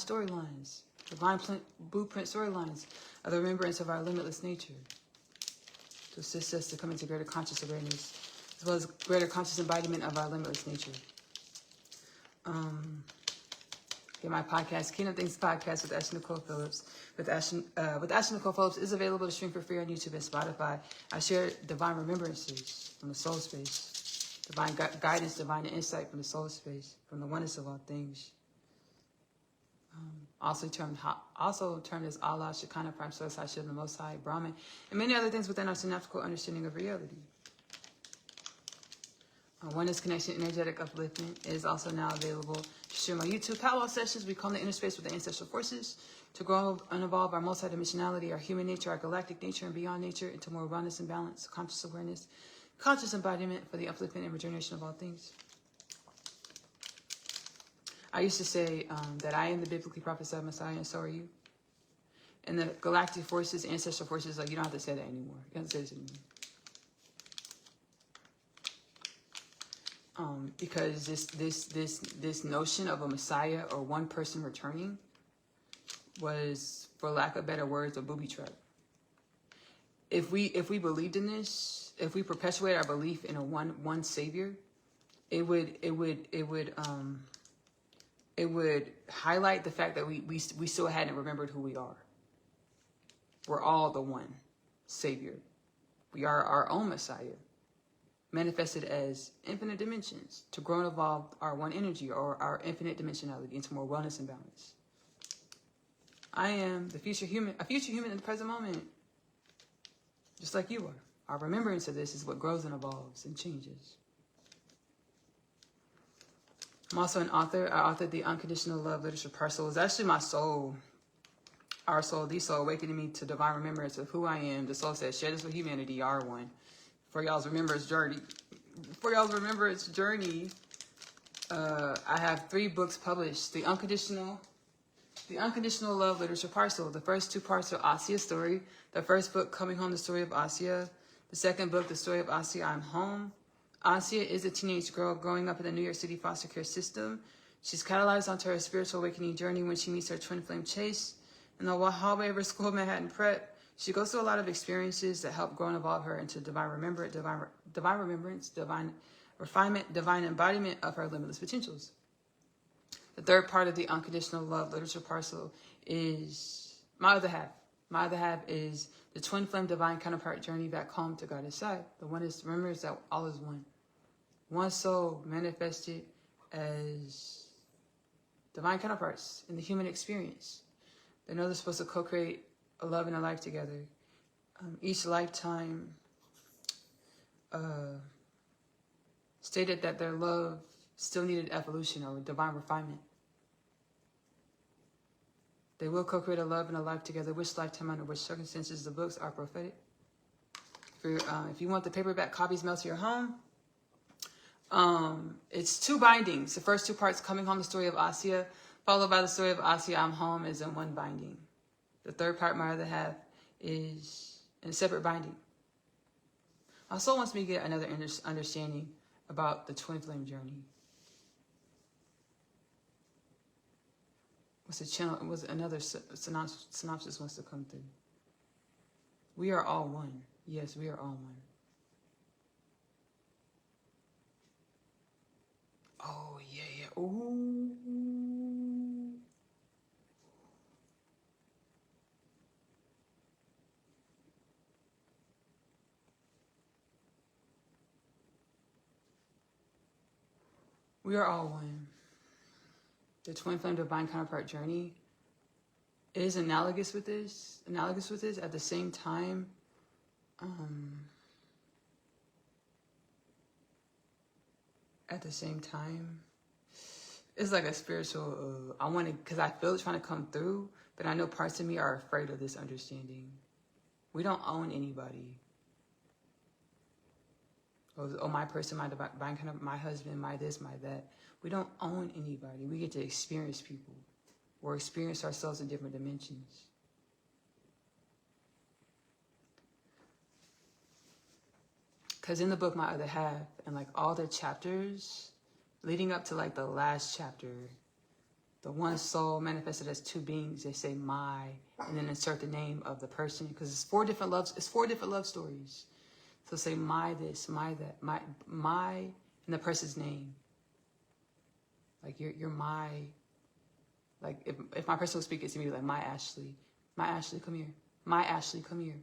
blueprint storylines of the remembrance of our limitless nature to assist us to come into greater conscious awareness, as well as greater conscious embodiment of our limitless nature. My podcast, Kingdom Things Podcast with Ashley-Nicole Phillips. With Ashley-Nicole Phillips is available to stream for free on YouTube and Spotify. I share divine remembrances from the soul space, divine guidance, divine insight from the soul space, from the oneness of all things. Also termed as Allah, Shekinah, Prime Source, Hashem, the Most High, Brahman, and many other things within our synaptical understanding of reality. Oneness Connection Energetic Upliftment is also now available to stream on YouTube. Powwow sessions, we come to inner space with the ancestral forces to grow and evolve our multidimensionality, our human nature, our galactic nature, and beyond nature into more wellness and balance, conscious awareness, conscious embodiment for the upliftment and regeneration of all things. I used to say that I am the biblically prophesied Messiah, and so are you. And the galactic forces, ancestral forces, like, you don't have to say that anymore. You don't have to say this anymore. Because this notion of a Messiah or one person returning was, for lack of better words, a booby trap. If we believed in this, if we perpetuate our belief in a one savior, it would highlight the fact that we still hadn't remembered who we are. We're all the one savior. We are our own Messiah, manifested as infinite dimensions to grow and evolve our one energy or our infinite dimensionality into more wellness and balance. I am the future human, a future human in the present moment, just like you are. Our remembrance of this is what grows and evolves and changes. I'm also an author. I authored the Unconditional Love Literature Parcel. It's actually my soul, our soul, the soul, awakening me to divine remembrance of who I am. The soul says, share this with humanity, you are one. For y'all's remembrance journey. I have 3 books published. The Unconditional Love Literature Parcel. The first 2 parts are Asia's story. The first book, Coming Home, the story of Asia. The second book, The Story of Asia, I'm Home. Asia is a teenage girl growing up in the New York City foster care system. She's catalyzed onto her spiritual awakening journey when she meets her twin flame Chase in the hallway of her school, Manhattan Prep. She goes through a lot of experiences that help grow and evolve her into divine remembrance, divine refinement, divine embodiment of her limitless potentials. The third part of the Unconditional Love Literature Parcel is my other half. My other half is the twin flame divine counterpart journey back home to God's side. The Oneness remembers that all is one. One soul manifested as divine counterparts in the human experience. They know they're supposed to co-create a love and a life together. Each lifetime stated that their love still needed evolution or divine refinement. They will co-create a love and a life together, which lifetime, under which circumstances. The books are prophetic. If you want the paperback copies mailed to your home, it's 2 bindings. The first 2 parts, Coming Home, the story of Asia, followed by the story of Asia, I'm Home, is in 1 binding. The third part, my other half, is in a separate binding. My soul wants me to get another understanding about the twin flame journey. What's the channel? It was another synopsis wants to come through. We are all one. Yes, we are all one. Oh, yeah. Ooh. We are all one. The twin flame divine counterpart journey is analogous with this. At the same time, it's like a spiritual, I want to, because I feel it trying to come through, but I know parts of me are afraid of this understanding. We don't own anybody. Oh, my person, my divine, my husband, my this, my that. We don't own anybody. We get to experience people or experience ourselves in different dimensions. Because in the book, My Other Half, and like all the chapters leading up to like the last chapter, the one soul manifested as 2 beings, they say my, and then insert the name of the person, because it's 4 different love stories. So say my this, my that, my, and the person's name. Like you're my, like if my person will speak, it's gonna be like my Ashley, come here, my Ashley, come here.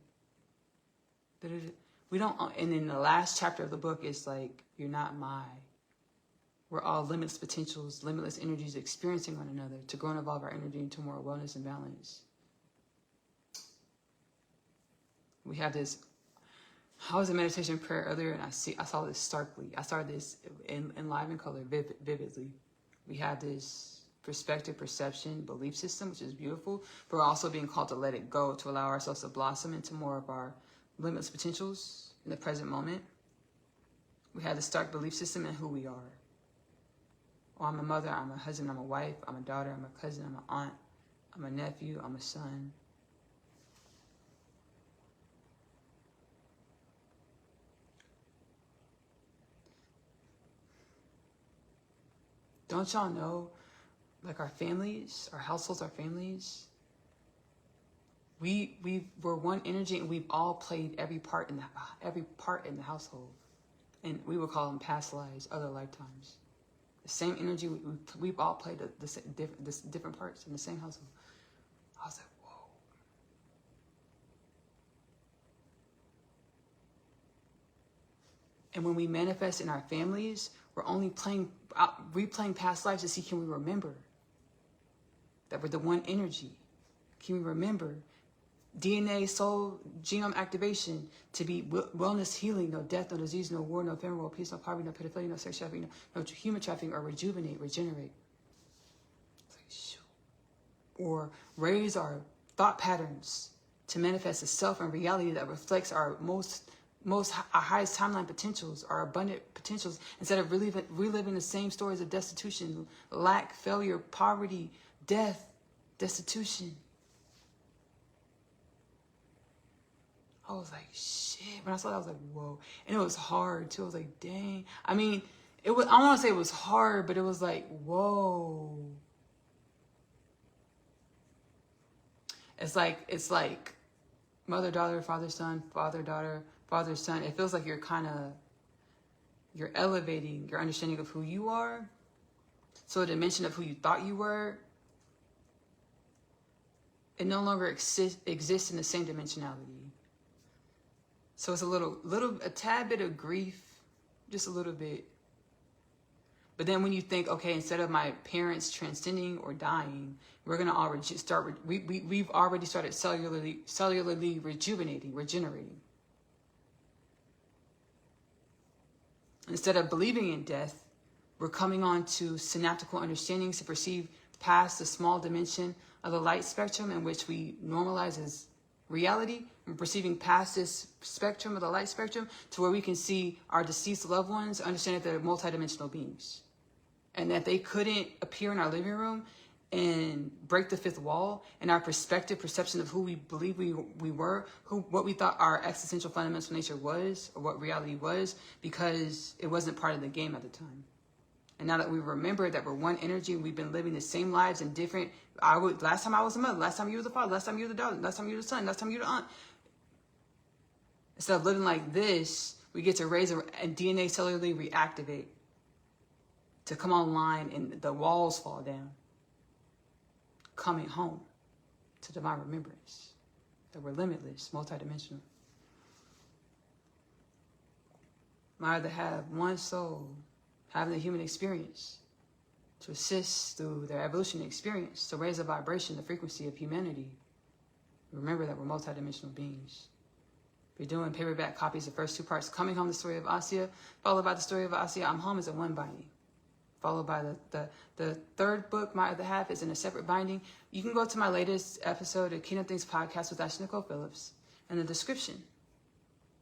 We don't, and in the last chapter of the book is like, you're not my. We're all limitless potentials, limitless energies experiencing one another to grow and evolve our energy into more wellness and balance. We have this. I was in meditation prayer earlier, and I saw this starkly. I saw this in live in color, vividly. We have this perspective, perception, belief system, which is beautiful, but we're also being called to let it go, to allow ourselves to blossom into more of our limitless potentials in the present moment. We have the stark belief system in who we are. Oh, I'm a mother, I'm a husband, I'm a wife, I'm a daughter, I'm a cousin, I'm an aunt, I'm a nephew, I'm a son. Don't y'all know, like our families, our households, our families, we're one energy, and we've all played every part in the household, and we would call them past lives, other lifetimes. The same energy, we've all played the different parts in the same household. I was like, whoa. And when we manifest in our families, we're only replaying past lives to see, can we remember that we're the one energy? Can we remember DNA, soul, genome activation to be wellness, healing, no death, no disease, no war, no famine, no peace, no poverty, no pedophilia, no sex trafficking, no human trafficking, or rejuvenate, regenerate. It's like, shoot. Or raise our thought patterns to manifest a self and reality that reflects our our highest timeline potentials, our abundant potentials, instead of reliving the same stories of destitution, lack, failure, poverty, death, destitution. I was like, shit. When I saw that, I was like, whoa. And it was hard, too. I was like, dang. I mean, I don't want to say it was hard, but it was like, whoa. It's like mother, daughter, father, son, father, daughter, father, son. It feels like you're elevating your understanding of who you are. So a dimension of who you thought you were, it no longer exists in the same dimensionality. So it's a tad bit of grief, just a little bit. But then when you think, okay, instead of my parents transcending or dying, we're gonna already start. We've already started cellularly rejuvenating, regenerating. Instead of believing in death, we're coming on to synaptical understandings to perceive past the small dimension of the light spectrum in which we normalize as reality. We're perceiving past this spectrum of the light spectrum to where we can see our deceased loved ones, understand that they're multidimensional beings, and that they couldn't appear in our living room and break the fifth wall in our perception of who we believe we were, what we thought our existential fundamental nature was, or what reality was, because it wasn't part of the game at the time. And now that we remember that we're one energy, we've been living the same lives in different. Last time I was a mother, last time you were the father, last time you were the daughter, last time you were the son, last time you were the aunt. Instead of living like this, we get to raise and DNA cellularly reactivate to come online, and the walls fall down. Coming home to divine remembrance that we're limitless, multidimensional. I either have one soul having the human experience to assist through their evolutionary experience, to raise a vibration, the frequency of humanity. Remember that we're multidimensional beings. We're doing paperback copies of the first two parts, Coming Home, the Story of Asya, followed by the Story of Asya, I'm Home, is a one binding. Followed by the third book, My Other Half, is in a separate binding. You can go to my latest episode of Kingdom Things Podcast with Ashley-Nicole Phillips. In the description,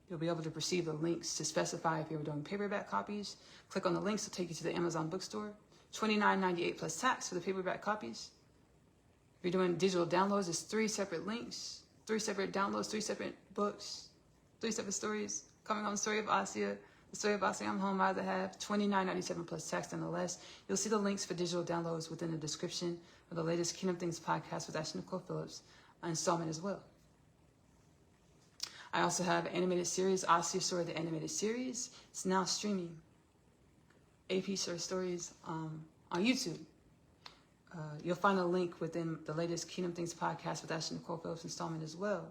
you'll be able to perceive the links to specify if you're doing paperback copies. Click on the links to take you to the Amazon bookstore. $29.98 plus tax for the paperback copies. If you're doing digital downloads, it's 3 separate links, 3 separate downloads, 3 separate books, 3 separate stories. Coming Home, the Story of Asya, the Story of Asya, I'm Home, My Other Half, $29.97 plus tax nonetheless. You'll see the links for digital downloads within the description of the latest Kingdom Things Podcast with Ashley-Nicole Phillips, an installment as well. I also have an animated series, Asya Story, the animated series. It's now streaming. AP Short Stories on YouTube. You'll find a link within the latest Kingdom Things Podcast with Ashley-Nicole Phillips installment as well.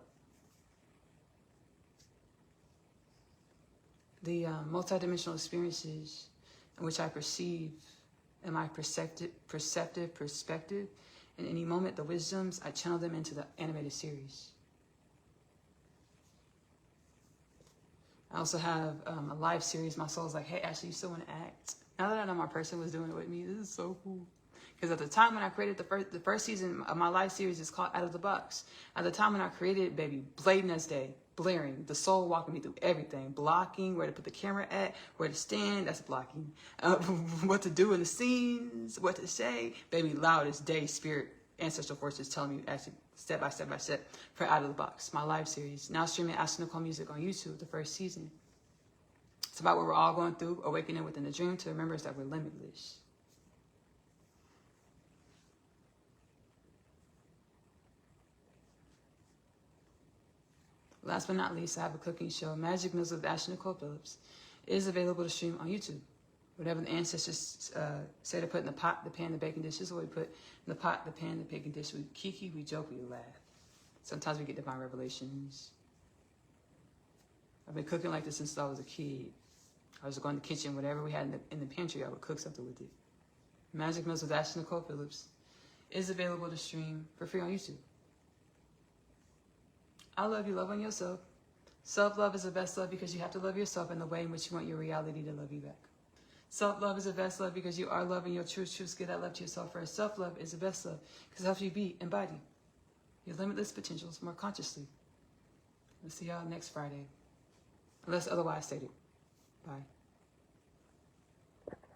The multidimensional experiences in which I perceive in my perceptive perspective. In any moment, the wisdoms, I channel them into the animated series. I also have a live series. My soul's like, hey, Ashley, you still want to act? Now that I know my person was doing it with me, this is so cool. Because at the time when I created the first season of my live series, is called Out of the Box. At the time when I created it, baby, blatant as day, blaring, the soul walking me through everything, blocking, where to put the camera at, where to stand, that's blocking, what to do in the scenes, what to say, baby, loud as day, spirit, ancestral forces telling me actually step by step by step for Out of the Box, my live series. Now streaming Ashley-Nicole music on YouTube, the first season. It's about what we're all going through, awakening within the dream to remember that we're limitless. Last but not least, I have a cooking show, Magic Meals with Ashley-Nicole Phillips. It is available to stream on YouTube. Whatever the ancestors say to put in the pot, the pan, the baking dish, this is what we put in the pot, the pan, the baking dish. We kiki, we joke, we laugh. Sometimes we get divine revelations. I've been cooking like this since I was a kid. I was going to the kitchen, whatever we had in the pantry, I would cook something with it. Magic Meals with Ashley-Nicole Phillips is available to stream for free on YouTube. I love you. Love on yourself. Self-love is the best love because you have to love yourself in the way in which you want your reality to love you back. Self-love is the best love because you are loving your truth. Give that love to yourself first. Self-love is the best love because it helps you embody your limitless potentials more consciously. We'll see y'all next Friday. Unless otherwise stated. Bye.